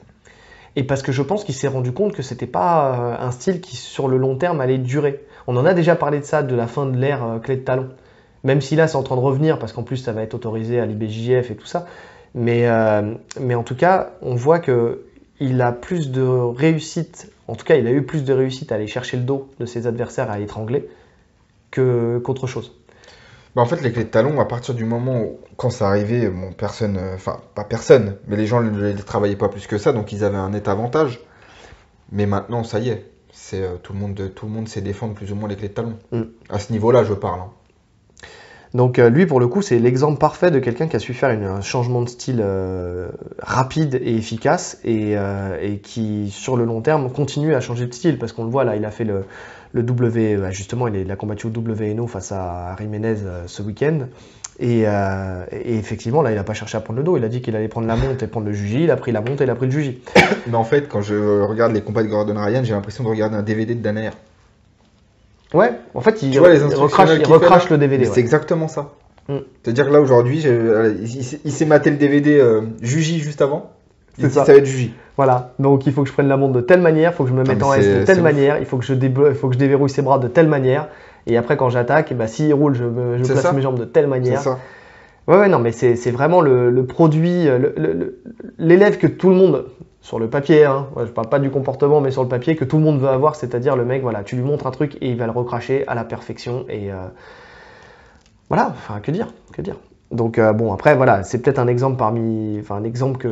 Et parce que je pense qu'il s'est rendu compte que c'était pas un style qui, sur le long terme, allait durer. On en a déjà parlé de ça, de la fin de l'ère clé de talon. Même si là, c'est en train de revenir, parce qu'en plus, ça va être autorisé à l'IBJJF et tout ça. Mais en tout cas, on voit qu'il a plus de réussite, en tout cas, il a eu plus de réussite à aller chercher le dos de ses adversaires à étrangler qu'autre chose. Bah, en fait, les clés de talon, à partir du moment où, quand ça arrivait, bon, personne, enfin, pas personne, mais les gens ne les travaillaient pas plus que ça, donc ils avaient un net avantage. Mais maintenant, ça y est, tout le monde sait défendre plus ou moins les clés de talon. À ce niveau-là, je parle. Hein. Donc lui, pour le coup, c'est l'exemple parfait de quelqu'un qui a su faire un changement de style rapide et efficace et qui, sur le long terme, continue à changer de style. Parce qu'on le voit là, il a fait le W, justement, il a combattu au WNO face à Jiménez ce week-end. Et effectivement, là, il n'a pas cherché à prendre le dos. Il a dit qu'il allait prendre la monte et prendre le juji. Il a pris la monte et il a pris le juji. Mais en fait, quand je regarde les combats de Gordon Ryan, j'ai l'impression de regarder un DVD de Danaher. Ouais, en fait, il recrache le DVD. C'est exactement ça. Mm. C'est-à-dire que là, aujourd'hui, il s'est maté le DVD Juji juste avant. Il dit ça va être Juji. Voilà, donc il faut que je prenne la montre de telle manière, il faut que je me mette en S de telle manière, il faut que je déverrouille ses bras de telle manière. Et après, quand j'attaque, bah, s'il roule, je place mes jambes de telle manière. C'est ça. Ouais, non, mais c'est vraiment le produit, l'élève que tout le monde, sur le papier, hein, je parle pas du comportement, mais sur le papier, que tout le monde veut avoir, c'est-à-dire le mec, voilà, tu lui montres un truc et il va le recracher à la perfection. Et voilà, enfin, que dire. Donc, bon, après, voilà, c'est peut-être un exemple un exemple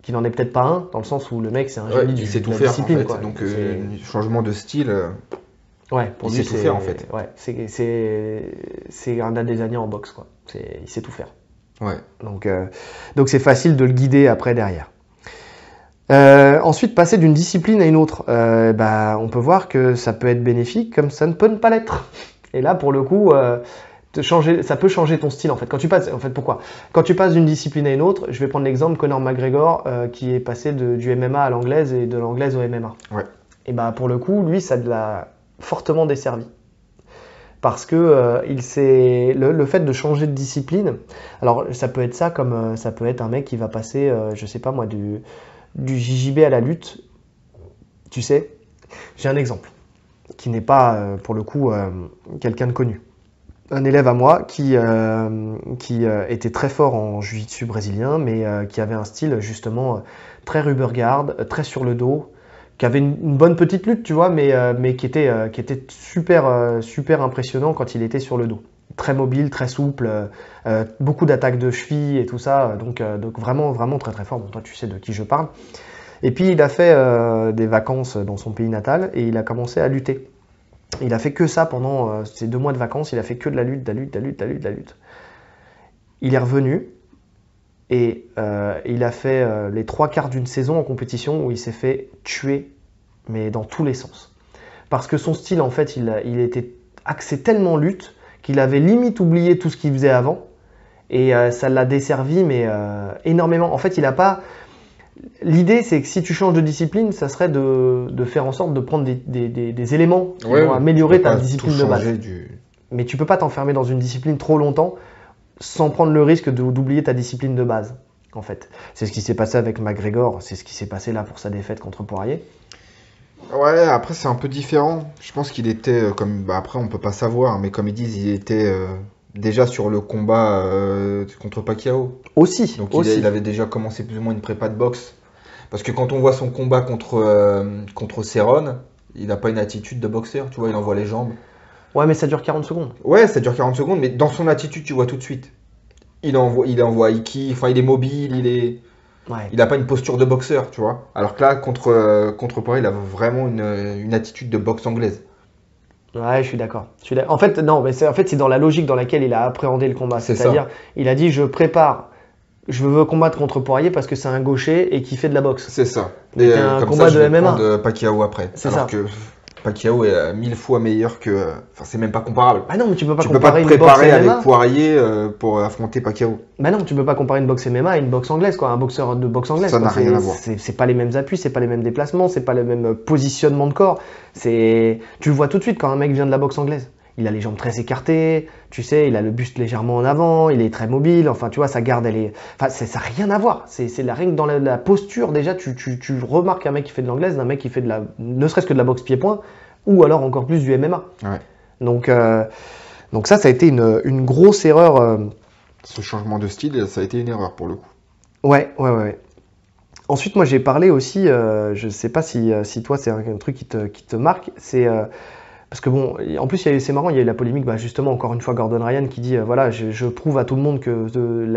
qui n'en est peut-être pas un, dans le sens où le mec, c'est un génie il sait tout de la faire, discipline. En fait. Quoi. Donc, changement de style. Ouais, pour il lui, sait tout faire en fait. Ouais, c'est un des années en boxe, quoi. Il sait tout faire. Ouais. Donc c'est facile de le guider après derrière. Ensuite, passer d'une discipline à une autre, on peut voir que ça peut être bénéfique comme ça ne peut ne pas l'être. Et là, pour le coup, ça peut changer ton style en fait. Pourquoi ? Quand tu passes d'une discipline à une autre, je vais prendre l'exemple Conor McGregor qui est passé du MMA à l'anglaise et de l'anglaise au MMA. Ouais. Et pour le coup, lui, ça l'a fortement desservi. Parce que le fait de changer de discipline, alors ça peut être ça comme ça peut être un mec qui va passer, je sais pas moi, du JJB à la lutte. Tu sais, j'ai un exemple qui n'est pas pour le coup quelqu'un de connu. Un élève à moi qui était très fort en jiu-jitsu brésilien, mais qui avait un style justement très rubber guard, très sur le dos, qui avait une bonne petite lutte, tu vois, mais qui était super impressionnant quand il était sur le dos. Très mobile, très souple, beaucoup d'attaques de cheville et tout ça, donc vraiment, vraiment très très fort. Bon, toi, tu sais de qui je parle. Et puis, il a fait des vacances dans son pays natal et il a commencé à lutter. Il a fait que ça pendant ces 2 mois de vacances, il a fait que de la lutte. Il est revenu. Et il a fait les 3/4 d'une saison en compétition où il s'est fait tuer, mais dans tous les sens. Parce que son style, en fait, il était axé tellement lutte qu'il avait limite oublié tout ce qu'il faisait avant. Et ça l'a desservi, mais énormément. En fait, il n'a pas... L'idée, c'est que si tu changes de discipline, ça serait de faire en sorte de prendre des éléments qui vont améliorer ta discipline de base. Mais tu peux pas t'enfermer dans une discipline trop longtemps sans prendre le risque d'oublier ta discipline de base, en fait. C'est ce qui s'est passé avec McGregor, c'est ce qui s'est passé là pour sa défaite contre Poirier. Ouais, après c'est un peu différent. Je pense qu'il était, après on peut pas savoir, mais comme ils disent, il était déjà sur le combat contre Pacquiao. Aussi. Donc il avait déjà commencé plus ou moins une prépa de boxe. Parce que quand on voit son combat contre Cerrone, il n'a pas une attitude de boxeur, tu vois, il envoie les jambes. Ouais, mais ça dure 40 secondes. Ouais, ça dure 40 secondes, mais dans son attitude, tu vois tout de suite. Il envoie Iki, enfin il est mobile, il n'a pas une posture de boxeur, tu vois. Alors que là, contre Poirier, il a vraiment une attitude de boxe anglaise. Ouais, je suis d'accord. En fait, non, mais c'est dans la logique dans laquelle il a appréhendé le combat. C'est-à-dire, il a dit, je veux combattre contre Poirier parce que c'est un gaucher et qui fait de la boxe. C'est ça. C'était un combat de MMA. De Pacquiao après. C'est ça. Pacquiao est 1000 fois meilleur que. Enfin, c'est même pas comparable. Ah non, mais tu peux pas Tu peux pas comparer te une boxe préparer avec MMA. Poirier pour affronter Pacquiao. Bah non, tu peux pas comparer une boxe MMA à une boxe anglaise, quoi. Un boxeur de boxe anglaise. Ça quoi. n'a rien à voir. C'est pas les mêmes appuis, c'est pas les mêmes déplacements, c'est pas le même positionnement de corps. Tu le vois tout de suite quand un mec vient de la boxe anglaise. Il a les jambes très écartées, tu sais, il a le buste légèrement en avant, il est très mobile. Enfin, tu vois, sa garde, elle est. Enfin, ça n'a rien à voir. C'est la règle dans la posture. Déjà, tu remarques un mec qui fait de l'anglaise d'un mec qui fait ne serait-ce que de la boxe pied-point, ou alors encore plus du MMA. Ouais. Donc ça a été une grosse erreur. Ce changement de style, ça a été une erreur pour le coup. Ouais. Ensuite, moi, j'ai parlé aussi, je sais pas si toi, c'est un truc qui te marque, c'est parce que bon, en plus, c'est marrant, il y a eu la polémique, bah, justement, encore une fois, Gordon Ryan qui dit, voilà, je prouve à tout le monde que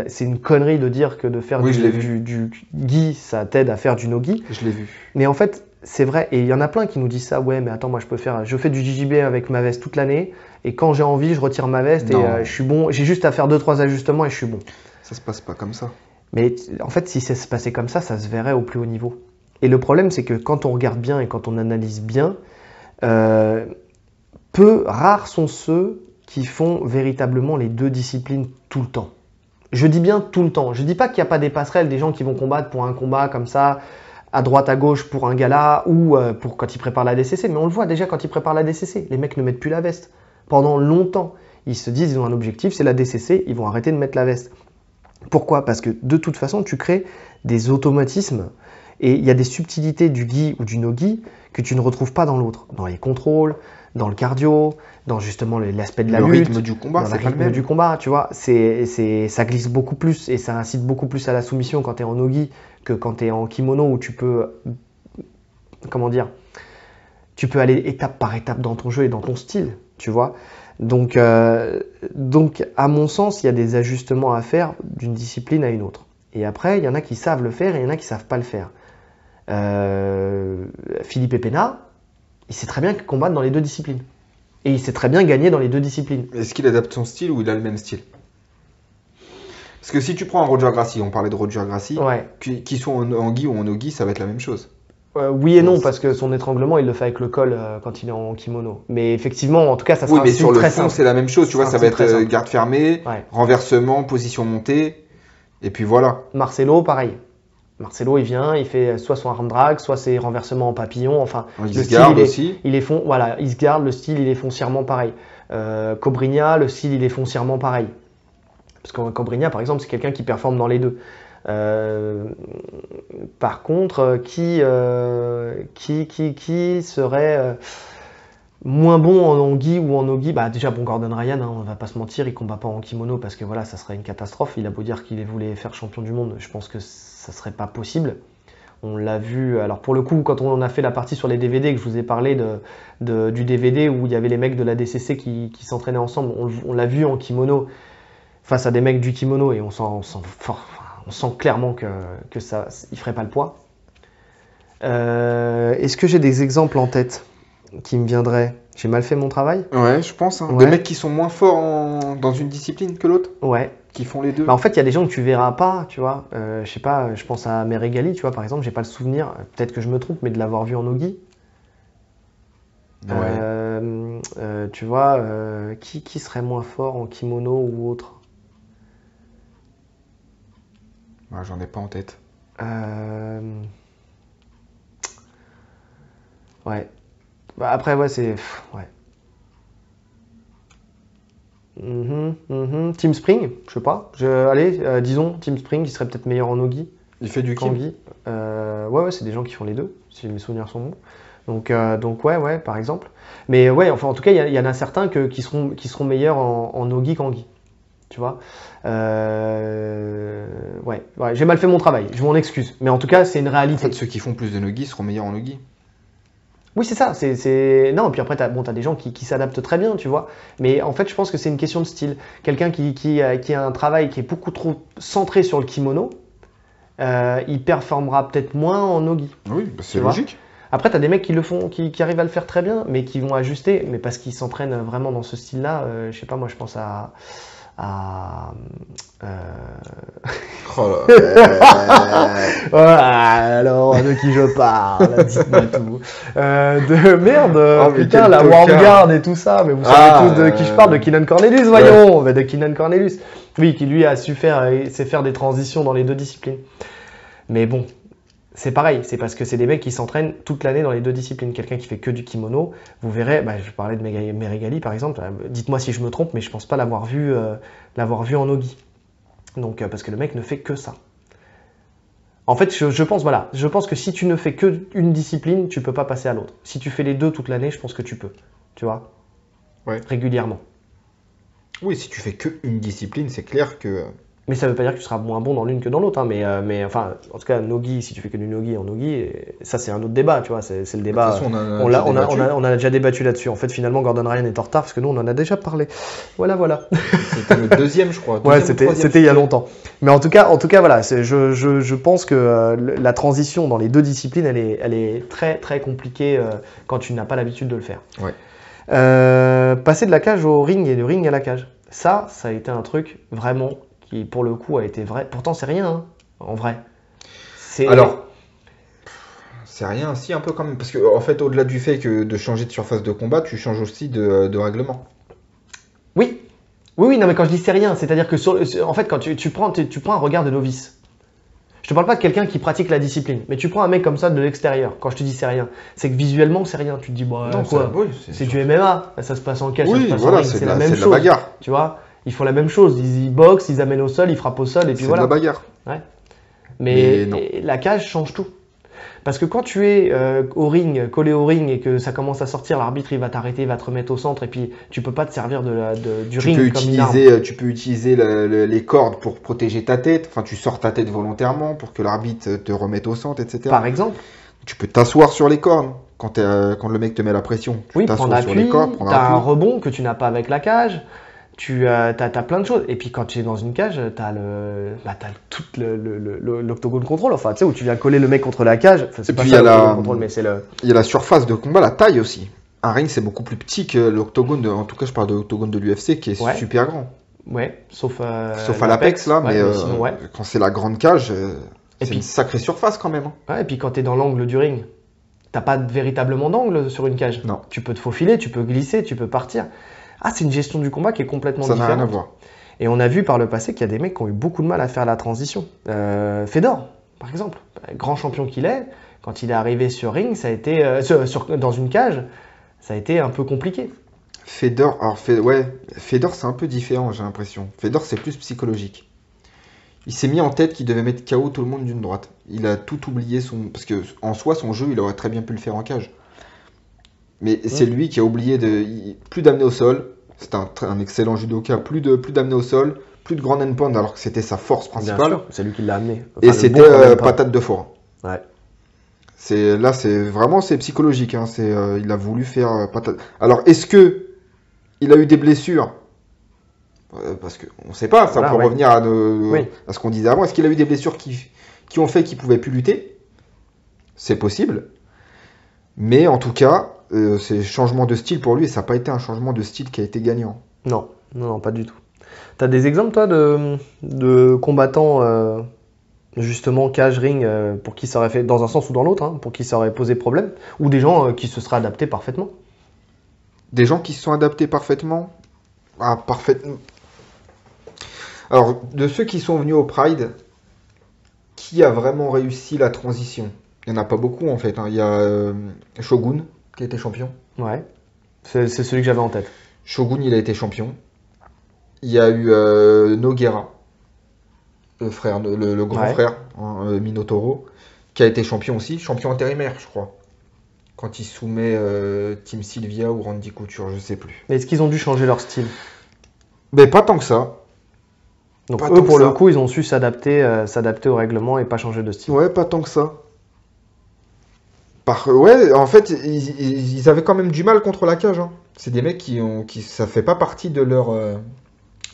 c'est une connerie de dire que de faire Oui, du gi, ça t'aide à faire du no-gi. Je l'ai vu. Mais en fait, c'est vrai, et il y en a plein qui nous disent ça, ouais, mais attends, moi, je fais du JJB avec ma veste toute l'année, et quand j'ai envie, je retire ma veste, Non. et je suis bon, j'ai juste à faire 2-3 ajustements, et je suis bon. Ça se passe pas comme ça. Mais en fait, si ça se passait comme ça se verrait au plus haut niveau. Et le problème, c'est que quand on regarde bien et quand on analyse bien, rares sont ceux qui font véritablement les deux disciplines tout le temps. Je dis bien tout le temps. Je dis pas qu'il n'y a pas des passerelles, des gens qui vont combattre pour un combat comme ça, à droite, à gauche pour un gala ou pour quand ils préparent la DCC. Mais on le voit déjà quand ils préparent la DCC. Les mecs ne mettent plus la veste. Pendant longtemps, ils se disent ils ont un objectif, c'est la DCC, ils vont arrêter de mettre la veste. Pourquoi? Parce que de toute façon, tu crées des automatismes et il y a des subtilités du gi ou du no-gi que tu ne retrouves pas dans l'autre. Dans les contrôles, dans le cardio, dans justement l'aspect de la lutte. Le rythme du combat, dans c'est le pas le rythme même. du combat, tu vois. Ça glisse beaucoup plus et ça incite beaucoup plus à la soumission quand tu es en no-gi que quand tu es en kimono où tu peux, comment dire, tu peux aller étape par étape dans ton jeu et dans ton style, tu vois. Donc, à mon sens, il y a des ajustements à faire d'une discipline à une autre. Et après, il y en a qui savent le faire et il y en a qui ne savent pas le faire. Philippe Pena, il sait très bien combattre dans les deux disciplines. Et il sait très bien gagner dans les deux disciplines. Est-ce qu'il adapte son style ou il a le même style? Parce que si tu prends un Roger Gracie, on parlait de Roger Gracie, Ouais. qu'il soit en gi ou en no-gi, ça va être la même chose. Oui et non, parce que son étranglement, il le fait avec le col quand il est en kimono. Mais effectivement, en tout cas, ça sera Oui, mais un style sur le très fond, simple. c'est la même chose. Tu vois, ça va très être simple. garde fermée, Ouais. renversement, position montée, et puis voilà. Marcelo, pareil. Marcelo, il vient, il fait soit son arm drag, soit ses renversements en papillon. Enfin, Il le se garde style, aussi. voilà, il se garde, le style, il est foncièrement pareil. Cobrinha, le style, il est foncièrement pareil. Parce que Cobrinha, par exemple, c'est quelqu'un qui performe dans les deux. Par contre, qui serait moins bon en gi ou en no-gi? Bah déjà, bon, Gordon Ryan, hein, on va pas se mentir, il combat pas en kimono parce que voilà, ça serait une catastrophe. Il a beau dire qu'il voulait faire champion du monde, je pense que ça serait pas possible. On l'a vu, alors pour le coup, quand on a fait la partie sur les DVD, que je vous ai parlé du DVD où il y avait les mecs de la DCC qui s'entraînaient ensemble, on l'a vu en kimono face à des mecs du kimono et on sent clairement que ça, il ferait pas le poids. Est-ce que j'ai des exemples en tête qui me viendraient? J'ai mal fait mon travail? Ouais, je pense. Hein. Ouais. Des mecs qui sont moins forts dans une discipline que l'autre, Ouais. qui font les deux. Bah en fait, il y a des gens que tu verras pas, tu vois. Je sais pas, je pense à Meregali, tu vois, par exemple, j'ai pas le souvenir, peut-être que je me trompe, mais de l'avoir vu en no-gi. Ouais. Tu vois, qui serait moins fort en kimono ou autre? Ouais, j'en ai pas en tête. Ouais. Bah après, ouais, c'est. Ouais. Team Spring, je sais pas. Allez, disons, Team Spring, il serait peut-être meilleur en no-gi Il fait du qu'en kim. gi. Ouais, c'est des gens qui font les deux, si mes souvenirs sont bons. Donc ouais, par exemple. Mais ouais, enfin, en tout cas, il y en a certains qui seront meilleurs en no-gi qu'en gi. Tu vois. Ouais, j'ai mal fait mon travail, je m'en excuse. Mais en tout cas, c'est une En réalité. fait, ceux qui font plus de no-gi seront meilleurs en no-gi. Oui, c'est ça. Non, et puis après, t'as des gens qui s'adaptent très bien, tu vois. Mais en fait, je pense que c'est une question de style. Quelqu'un qui a un travail qui est beaucoup trop centré sur le kimono, il performera peut-être moins en no-gi. Oui, bah, c'est Tu vois. logique. Après, t'as des mecs qui le font, qui arrivent à le faire très bien, mais qui vont ajuster, mais parce qu'ils s'entraînent vraiment dans ce style-là. Je sais pas, moi, je pense à Oh là. Voilà, alors de qui je parle, dites-moi tout. Merde, Oh, mais putain, quel la tocard. Warmguard et tout ça, mais vous savez Ah, tous de qui je parle, de Keenan Cornelius, voyons, de Keenan Cornelius. Oui, qui lui a su faire, sait faire des transitions dans les deux disciplines. Mais bon, c'est pareil, c'est parce que c'est des mecs qui s'entraînent toute l'année dans les deux disciplines. Quelqu'un qui fait que du kimono, vous verrez, je parlais de Meregali par exemple, dites-moi si je me trompe, mais je pense pas l'avoir vu en nogi. Donc, parce que le mec ne fait que ça. En fait, je pense que si tu ne fais que une discipline, tu peux pas passer à l'autre. Si tu fais les deux toute l'année, je pense que tu peux, tu vois, Ouais. régulièrement. Oui, si tu fais que une discipline, c'est clair que. Mais ça veut pas dire que tu seras moins bon dans l'une que dans l'autre, hein, mais enfin, en tout cas, nogi, si tu fais que du nogi en nogi, ça c'est un autre débat, tu vois, c'est le débat. De toute façon, on a déjà débattu là-dessus. En fait, finalement, Gordon Ryan est en retard parce que nous, on en a déjà parlé. Voilà. C'était le deuxième, je crois. Ouais, c'était il y a longtemps. Mais en tout cas, voilà, je pense que la transition dans les deux disciplines, elle est très très compliquée quand tu n'as pas l'habitude de le faire. Ouais. Passer de la cage au ring et du ring à la cage, ça a été un truc vraiment qui, pour le coup, a été vrai. Pourtant, c'est rien, hein, en vrai. Alors, c'est rien, si, un peu quand même. Parce que, en fait, au-delà du fait que de changer de surface de combat, tu changes aussi de règlement. Oui, non, mais quand je dis c'est rien, c'est-à-dire que, en fait, quand tu prends un regard de novice, je te parle pas de quelqu'un qui pratique la discipline, mais tu prends un mec comme ça de l'extérieur. Quand je te dis c'est rien, c'est que visuellement, c'est rien. Tu te dis, bon, Non, quoi, c'est du MMA, ça se passe en cage, ça se Oui, passe voilà, en ring, c'est la même c'est de la chose. bagarre. Tu vois, ils font la même chose, ils boxent, ils amènent au sol, ils frappent au sol, et puis C'est voilà. de la bagarre. Ouais. Mais non. Mais la cage change tout. Parce que quand tu es au ring, collé au ring, et que ça commence à sortir, l'arbitre il va t'arrêter, il va te remettre au centre, et puis tu peux pas te servir du ring comme une arme. Tu peux utiliser les cordes pour protéger ta tête. Enfin, tu sors ta tête volontairement pour que l'arbitre te remette au centre, etc. Par exemple. Tu peux t'asseoir sur les cordes quand le mec te met la pression. Tu prendre t'assois sur appui, les cordes, prendre t'as un appui. rebond que tu n'as pas avec la cage. Tu as plein de choses. Et puis quand tu es dans une cage, t'as tout l'octogone contrôle, enfin, tu sais, où tu viens coller le mec contre la cage. Enfin, c'est Et pas puis, ça il y a l'octogone la- contrôle, mais c'est le. Il y a la surface de combat, la taille aussi. Un ring, c'est beaucoup plus petit que l'octogone. En tout cas, je parle de l'octogone de l'UFC qui est Ouais. super grand. Ouais, sauf Sauf à l'Apex, là, ouais, mais sinon, ouais. quand c'est la grande cage, Et c'est puis- une sacrée surface quand même. Hein. Ouais, et puis quand tu es dans l'angle du ring, t'as pas véritablement d'angle sur une cage. Non. Tu peux te faufiler, tu peux glisser, tu peux partir. Ah, c'est une gestion du combat qui est complètement Ça n'a différente. rien à voir. Et on a vu par le passé qu'il y a des mecs qui ont eu beaucoup de mal à faire la transition. Fedor, par exemple, grand champion qu'il est, quand il est arrivé sur ring, ça a été dans une cage, ça a été un peu compliqué. Fedor, Fedor c'est un peu différent, j'ai l'impression. Fedor, c'est plus psychologique. Il s'est mis en tête qu'il devait mettre KO tout le monde d'une droite. Il a tout oublié parce que en soi, son jeu, il aurait très bien pu le faire en cage. Mais c'est lui qui a oublié plus d'amener au sol. C'est un excellent judoka. Plus d'amener au sol, plus de grand end pound alors que c'était sa force Bien principale. sûr, c'est lui qui l'a amené. Et Enfin, le c'était bon quand même pas. patate de forain. Ouais. C'est psychologique. Hein. Il a voulu faire patate. Alors, est-ce que il a eu des blessures? Parce qu'on ne sait pas. Ça Voilà, peut ouais. revenir Oui. à ce qu'on disait avant. Est-ce qu'il a eu des blessures qui ont fait qu'il ne pouvait plus lutter? C'est possible. Mais en tout cas, c'est changement de style pour lui et ça n'a pas été un changement de style qui a été gagnant. Non, pas du tout. T'as des exemples, toi, de combattants, justement, cage, ring, pour qui ça aurait fait, dans un sens ou dans l'autre, hein, pour qui ça aurait posé problème, ou des gens qui se seraient adaptés parfaitement? Des gens qui se sont adaptés parfaitement? Ah, parfaitement. Alors, de ceux qui sont venus au Pride, qui a vraiment réussi la transition? Il n'y en a pas beaucoup, en fait. Hein. Il y a Shogun, qui a été champion. Ouais. C'est celui que j'avais en tête. Shogun, il a été champion. Il y a eu Nogueira, le grand Ouais. frère, hein, Minotauro, qui a été champion aussi, champion intérimaire, je crois. Quand il soumet Team Sylvia ou Randy Couture, je sais plus. Mais est-ce qu'ils ont dû changer leur style? Mais pas tant que ça. Donc Pas eux, tant que pour le ça. coup, ils ont su s'adapter au règlement et pas changer de style. Ouais, pas tant que ça. Ouais, en fait, ils avaient quand même du mal contre la cage. Hein. C'est des mecs ça fait pas partie de leur.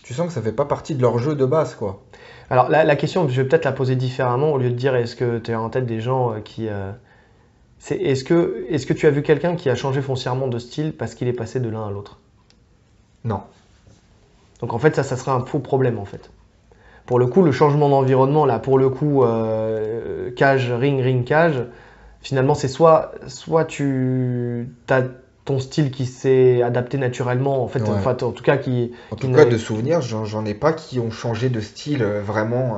Tu sens que ça fait pas partie de leur jeu de base, quoi. Alors la question, je vais peut-être la poser différemment, au lieu de dire est-ce que tu as en tête des gens qui... est-ce que tu as vu quelqu'un qui a changé foncièrement de style parce qu'il est passé de l'un à l'autre? Non. Donc en fait, ça serait un faux problème en fait. Pour le coup, le changement d'environnement, là, pour le coup, cage, ring, cage, finalement, c'est soit tu as ton style qui s'est adapté naturellement, en fait, Ouais. enfin, en tout cas, En qui tout cas, n'a- de souvenirs, j'en ai pas qui ont changé de style vraiment.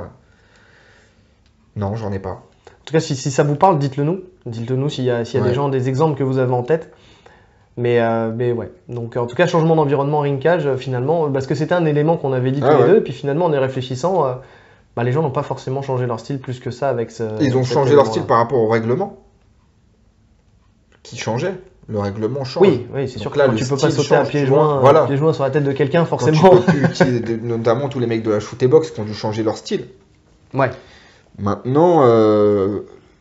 Non, j'en ai pas. En tout cas, si ça vous parle, dites-le nous. Dites-le nous s'il y a des Ouais. gens, des exemples que vous avez en tête. Mais ouais. Donc, en tout cas, changement d'environnement, ring cage, finalement, parce que c'était un élément qu'on avait dit tous Ah les ouais. deux, et puis finalement, en y réfléchissant, les gens n'ont pas forcément changé leur style plus que ça avec Ils ont cet changé leur élément-là. style par rapport au règlement qui changeait. Le règlement change. Oui, c'est Donc sûr là, que quand le tu peux pas style sauter à change, pieds tu vois. joints, Voilà. pieds joints sur la tête de quelqu'un, Quand forcément. tu peux plus utiliser, notamment tous les mecs de la shoot et box qui ont dû changer leur style. Ouais. Maintenant,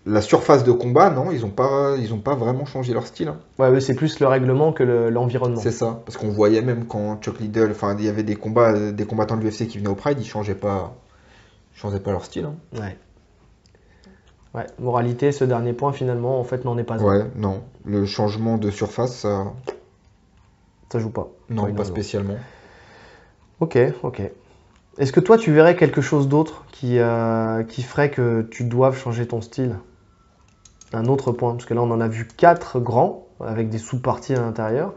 la surface de combat, non, ils ont pas vraiment changé leur style. Hein. Ouais, eux, c'est plus le règlement que l'environnement. C'est ça. Parce qu'on voyait même quand Chuck Liddell, enfin, il y avait des combattants de l'UFC qui venaient au Pride, ils changeaient pas leur style. Hein. Ouais. Ouais. Moralité, ce dernier point, finalement, en fait, n'en est pas un. Ouais, non. Le changement de surface, ça, Ça joue pas. non, Ouais, pas spécialement. Ok. Est-ce que toi, tu verrais quelque chose d'autre qui ferait que tu doives changer ton style? Un autre point, parce que là, on en a vu 4 grands, avec des sous-parties à l'intérieur.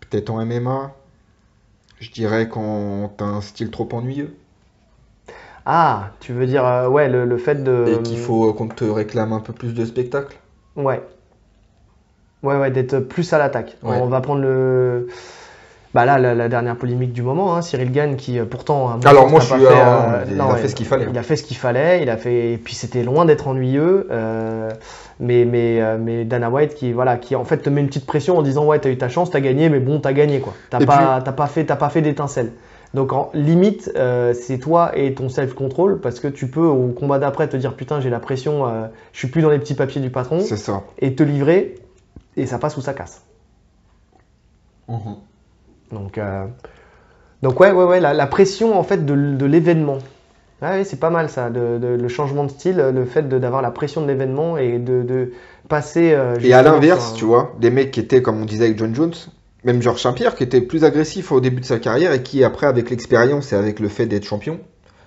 Peut-être en MMA, je dirais quand t'as un style trop ennuyeux Ah, tu veux dire, ouais, le fait de... et qu'il faut qu'on te réclame un peu plus de spectacle. Ouais, d'être plus à l'attaque. Ouais. On va prendre le... Bah là, la dernière polémique du moment, hein, Cyril Gane, qui pourtant... à mon Alors sens, moi, n'a je pas suis... fait, il a fait ce qu'il fallait. Il a fait ce qu'il fallait, et puis c'était loin d'être ennuyeux. Mais Dana White qui en fait te met une petite pression en disant ouais, t'as eu ta chance, t'as gagné, mais bon, t'as gagné quoi. T'as pas fait d'étincelle. Donc en limite, c'est toi et ton self-control, parce que tu peux au combat d'après te dire putain, j'ai la pression, je suis plus dans les petits papiers du patron, C'est ça. et te livrer, et ça passe ou ça casse. Mhm. Donc ouais, la pression en fait de l'événement. Ouais, c'est pas mal ça, le changement de style, le fait d'avoir la pression de l'événement et de passer. Et à justement l'inverse, sur un- tu vois, des mecs qui étaient, comme on disait avec John Jones, même Georges Saint-Pierre, qui était plus agressif au début de sa carrière et qui, après, avec l'expérience et avec le fait d'être champion,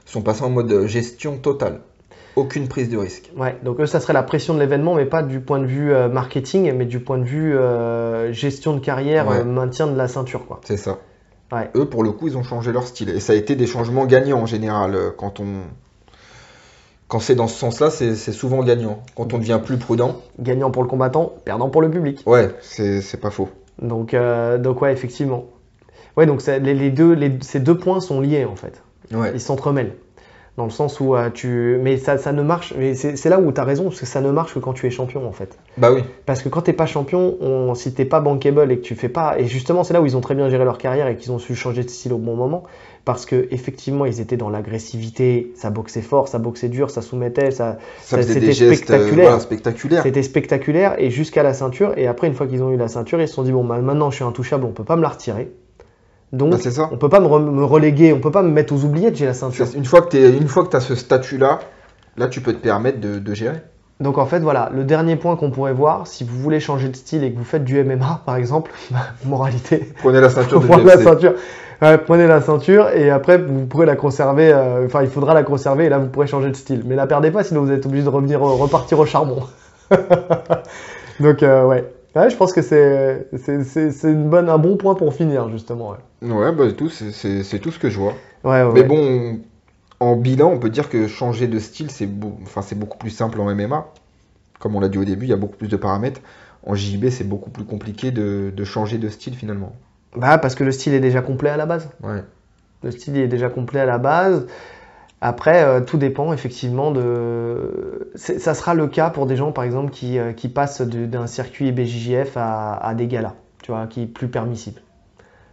sont passés en mode gestion totale. Aucune prise de risque. Ouais, donc eux, ça serait la pression de l'événement, mais pas du point de vue marketing, mais du point de vue gestion de carrière, Ouais. maintien de la ceinture, quoi. C'est ça. Ouais. Eux, pour le coup, ils ont changé leur style. Et ça a été des changements gagnants en général. Quand c'est dans ce sens-là, c'est souvent gagnant. Quand on devient plus prudent, Gagnant pour le combattant, perdant pour le public. ouais, c'est pas faux. Donc ouais, effectivement. Ouais, donc ces deux points sont liés en fait. Ouais. Ils s'entremêlent. Dans le sens où mais ça ne marche. Mais c'est là où tu as raison, parce que ça ne marche que quand tu es champion en fait. Bah oui. Parce que quand t'es pas champion, si t'es pas bankable et que tu fais pas, et justement c'est là où ils ont très bien géré leur carrière et qu'ils ont su changer de style au bon moment, parce que effectivement ils étaient dans l'agressivité, ça boxait fort, ça boxait dur, ça soumettait, Ça faisait c'était des gestes spectaculaire. voilà, spectaculaires. C'était spectaculaire et jusqu'à la ceinture. Et après une fois qu'ils ont eu la ceinture, ils se sont dit bon bah, maintenant je suis intouchable, on peut pas me la retirer. Donc Bah, c'est ça. on peut pas me reléguer, on peut pas me mettre aux oubliettes, j'ai la ceinture. Une fois que tu as ce statut-là, là, tu peux te permettre de gérer. Donc en fait voilà, le dernier point qu'on pourrait voir, si vous voulez changer de style et que vous faites du MMA par exemple, moralité, Prenez la ceinture de prenez la l'UFC. ceinture. Ouais, prenez la ceinture et après vous pourrez la conserver, enfin il faudra la conserver et là vous pourrez changer de style. Mais la perdez pas sinon vous êtes obligé de repartir au charbon. Donc ouais. Ouais, je pense que c'est un bon point pour finir justement. Ouais, Ouais, bah c'est tout ce que je vois. ouais. Mais bon, en bilan, on peut dire que changer de style, c'est beaucoup plus simple en MMA. Comme on l'a dit au début, il y a beaucoup plus de paramètres. En JB, c'est beaucoup plus compliqué de changer de style finalement. Bah parce que le style est déjà complet à la base. Ouais. Le style est déjà complet à la base. Après, tout dépend effectivement ça sera le cas pour des gens, par exemple, qui passent d'un circuit BJJF à des galas, tu vois, qui est plus permissible.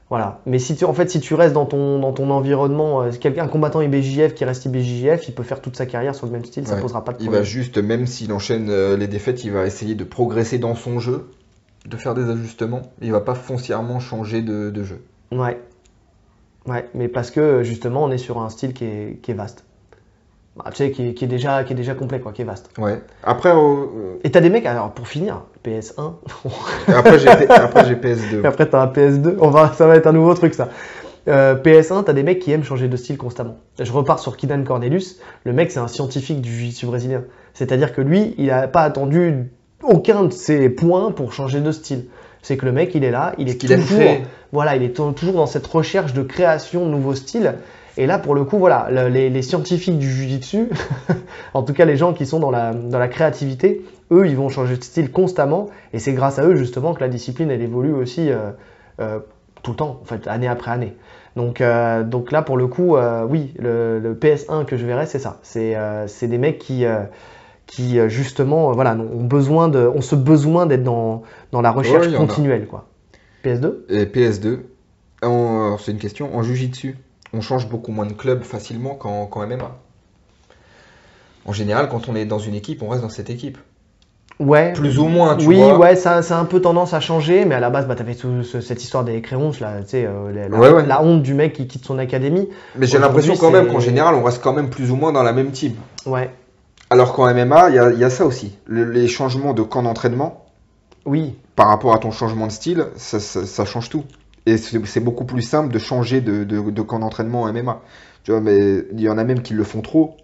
Voilà. Mais si tu restes dans ton environnement, un combattant IBJJF qui reste IBJJF, il peut faire toute sa carrière sur le même style, ça Ouais. posera pas de Il problème. va juste, même s'il enchaîne les défaites, il va essayer de progresser dans son jeu, de faire des ajustements. Il va pas foncièrement changer de jeu. Ouais. Ouais, mais parce que justement, on est sur un style qui est vaste. Bah, tu sais, qui est déjà complet, quoi, qui est vaste. Ouais. Après, Et t'as des mecs, alors pour finir, PS1, après j'ai PS2. et après t'as un PS2, ça va être un nouveau truc ça. PS1, t'as des mecs qui aiment changer de style constamment. Je repars sur Kidan Cornelius. Le mec, c'est un scientifique du jiu-jitsu brésilien. C'est-à-dire que lui, il n'a pas attendu aucun de ses points pour changer de style. C'est que le mec, il est là, il est toujours, voilà, il est toujours dans cette recherche de création de nouveaux styles. Et là, pour le coup, voilà, les scientifiques du jiu-jitsu, en tout cas les gens qui sont dans la créativité, eux, ils vont changer de style constamment. Et c'est grâce à eux, justement, que la discipline, elle évolue aussi tout le temps, en fait, année après année. Donc là, pour le coup, oui, le PS1 que je verrais, c'est ça. C'est des mecs qui justement, voilà, ont ce besoin d'être dans la recherche continuelle, quoi. PS2 Et PS2, c'est une question, en jiu-jitsu, on change beaucoup moins de clubs facilement qu'en MMA. En général, quand on est dans une équipe, on reste dans cette équipe. Ouais. Plus ou moins, tu vois. Oui, ouais, ça a un peu tendance à changer, mais à la base, bah, t'avais cette histoire des créons, là, tu sais, la honte du mec qui quitte son académie. Mais j'ai l'impression quand même qu'en général, on reste quand même plus ou moins dans la même team. Ouais. Alors qu'en MMA, il y a ça aussi. Les changements de camp d'entraînement, oui, par rapport à ton changement de style, ça change tout. Et c'est beaucoup plus simple de changer de camp d'entraînement en MMA. Tu vois, mais il y en a même qui le font trop.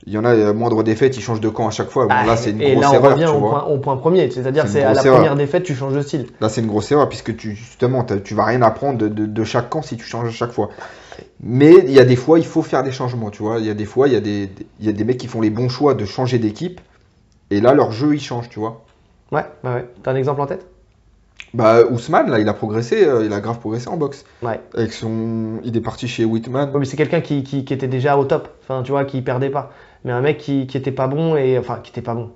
Il y en a, moindre défaite, ils changent de camp à chaque fois. Bon, là, c'est une grosse erreur. Et là, on revient au point premier. C'est-à-dire, c'est à la première défaite, tu changes de style. Là, c'est une grosse erreur, puisque justement, tu vas rien apprendre de chaque camp si tu changes à chaque fois. Mais il y a des fois, il faut faire des changements, tu vois. Il y a des fois, il y a des mecs qui font les bons choix de changer d'équipe. Et là, leur jeu, il change, tu vois. Ouais. T'as un exemple en tête? Bah, Ousmane, là, il a progressé, il a grave progressé en boxe. Ouais. Il est parti chez Whitman. Ouais, mais c'est quelqu'un qui était déjà au top, enfin, tu vois, qui perdait pas. Mais un mec qui était pas bon, qui était pas bon,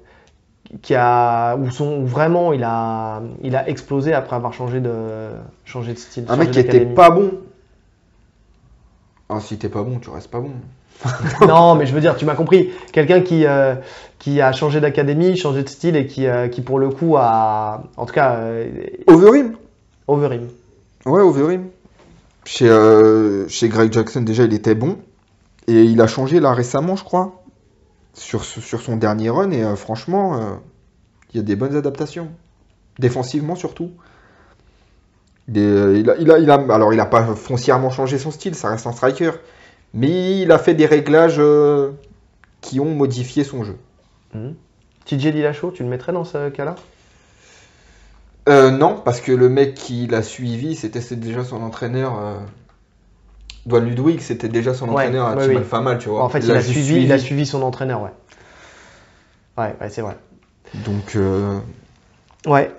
où vraiment il a explosé après avoir changé de style. Un mec qui était pas bon. Ah, si t'es pas bon, tu restes pas bon. Non, mais je veux dire, tu m'as compris. Quelqu'un qui a changé d'académie, changé de style et qui pour le coup a, en tout cas, Overeem. Ouais, Overeem. Chez Greg Jackson, déjà, il était bon. Et il a changé là récemment, je crois, sur son dernier run. Et franchement, il y a des bonnes adaptations. Défensivement, surtout. Alors, il n'a pas foncièrement changé son style, ça reste un striker. Mais il a fait des réglages qui ont modifié son jeu. TJ Dillashaw, tu le mettrais dans ce cas-là? Non, parce que le mec qui l'a suivi, c'était déjà son entraîneur. Dwayne Ludwig, c'était déjà son entraîneur à Team Alpha Male, tu vois. En fait, il a suivi son entraîneur, ouais. Ouais, c'est vrai. Donc, ouais.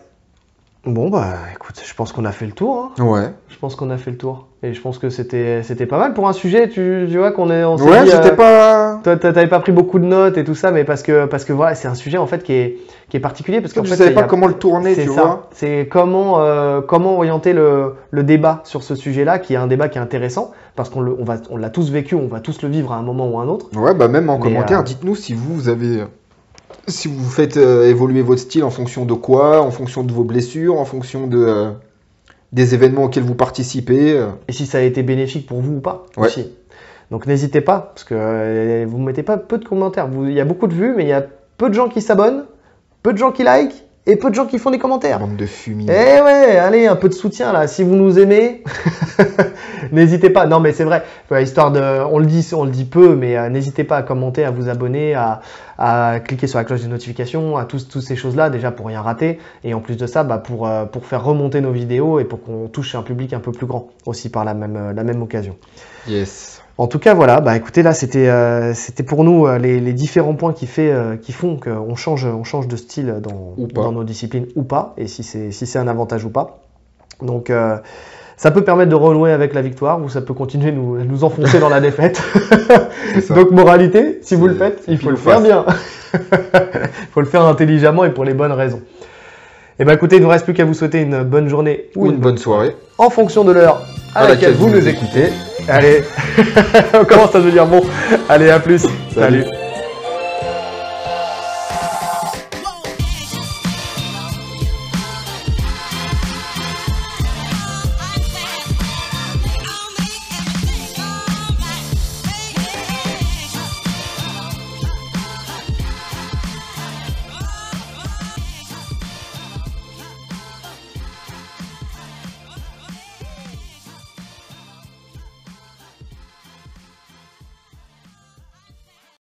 Bon, bah, écoute, je pense qu'on a fait le tour. Hein. Ouais. Je pense qu'on a fait le tour. Et je pense que c'était pas mal pour un sujet, tu vois, on s'est ouais, dit, j'étais pas... T'avais pas pris beaucoup de notes et tout ça, mais parce que voilà, c'est un sujet, en fait, qui est particulier. Parce qu'en fait, je savais pas comment le tourner, tu vois. C'est comment orienter le débat sur ce sujet-là, qui est un débat qui est intéressant, parce qu'on l'a tous vécu, on va tous le vivre à un moment ou à un autre. Ouais, bah même en commentaire, dites-nous si vous faites évoluer votre style en fonction de quoi, en fonction de vos blessures, en fonction des événements auxquels vous participez. Et si ça a été bénéfique pour vous ou pas aussi. Donc n'hésitez pas, parce que vous ne mettez pas peu de commentaires. Il y a beaucoup de vues, mais il y a peu de gens qui s'abonnent, peu de gens qui likent, et peu de gens qui font des commentaires. Bande de fumier. Eh ouais, allez, un peu de soutien là. Si vous nous aimez, n'hésitez pas. Non, mais c'est vrai. Histoire on le dit peu, mais n'hésitez pas à commenter, à vous abonner, à cliquer sur la cloche de notification, à toutes ces choses-là déjà pour rien rater. Et en plus de ça, bah, pour faire remonter nos vidéos et pour qu'on touche un public un peu plus grand aussi par la même occasion. Yes. En tout cas, voilà, bah écoutez, là, c'était pour nous les différents points qui font qu'on change de style dans nos disciplines ou pas, et si c'est un avantage ou pas. Donc, ça peut permettre de renouer avec la victoire, ou ça peut continuer nous enfoncer dans la défaite. Donc, moralité, si vous le faites, il faut le faire bien. Il faut le faire intelligemment et pour les bonnes raisons. Et ben écoutez, il ne nous reste plus qu'à vous souhaiter une bonne journée ou une bonne soirée en fonction de l'heure à laquelle vous nous écoutez. Allez, on commence à se dire bon. Allez, à plus. Salut.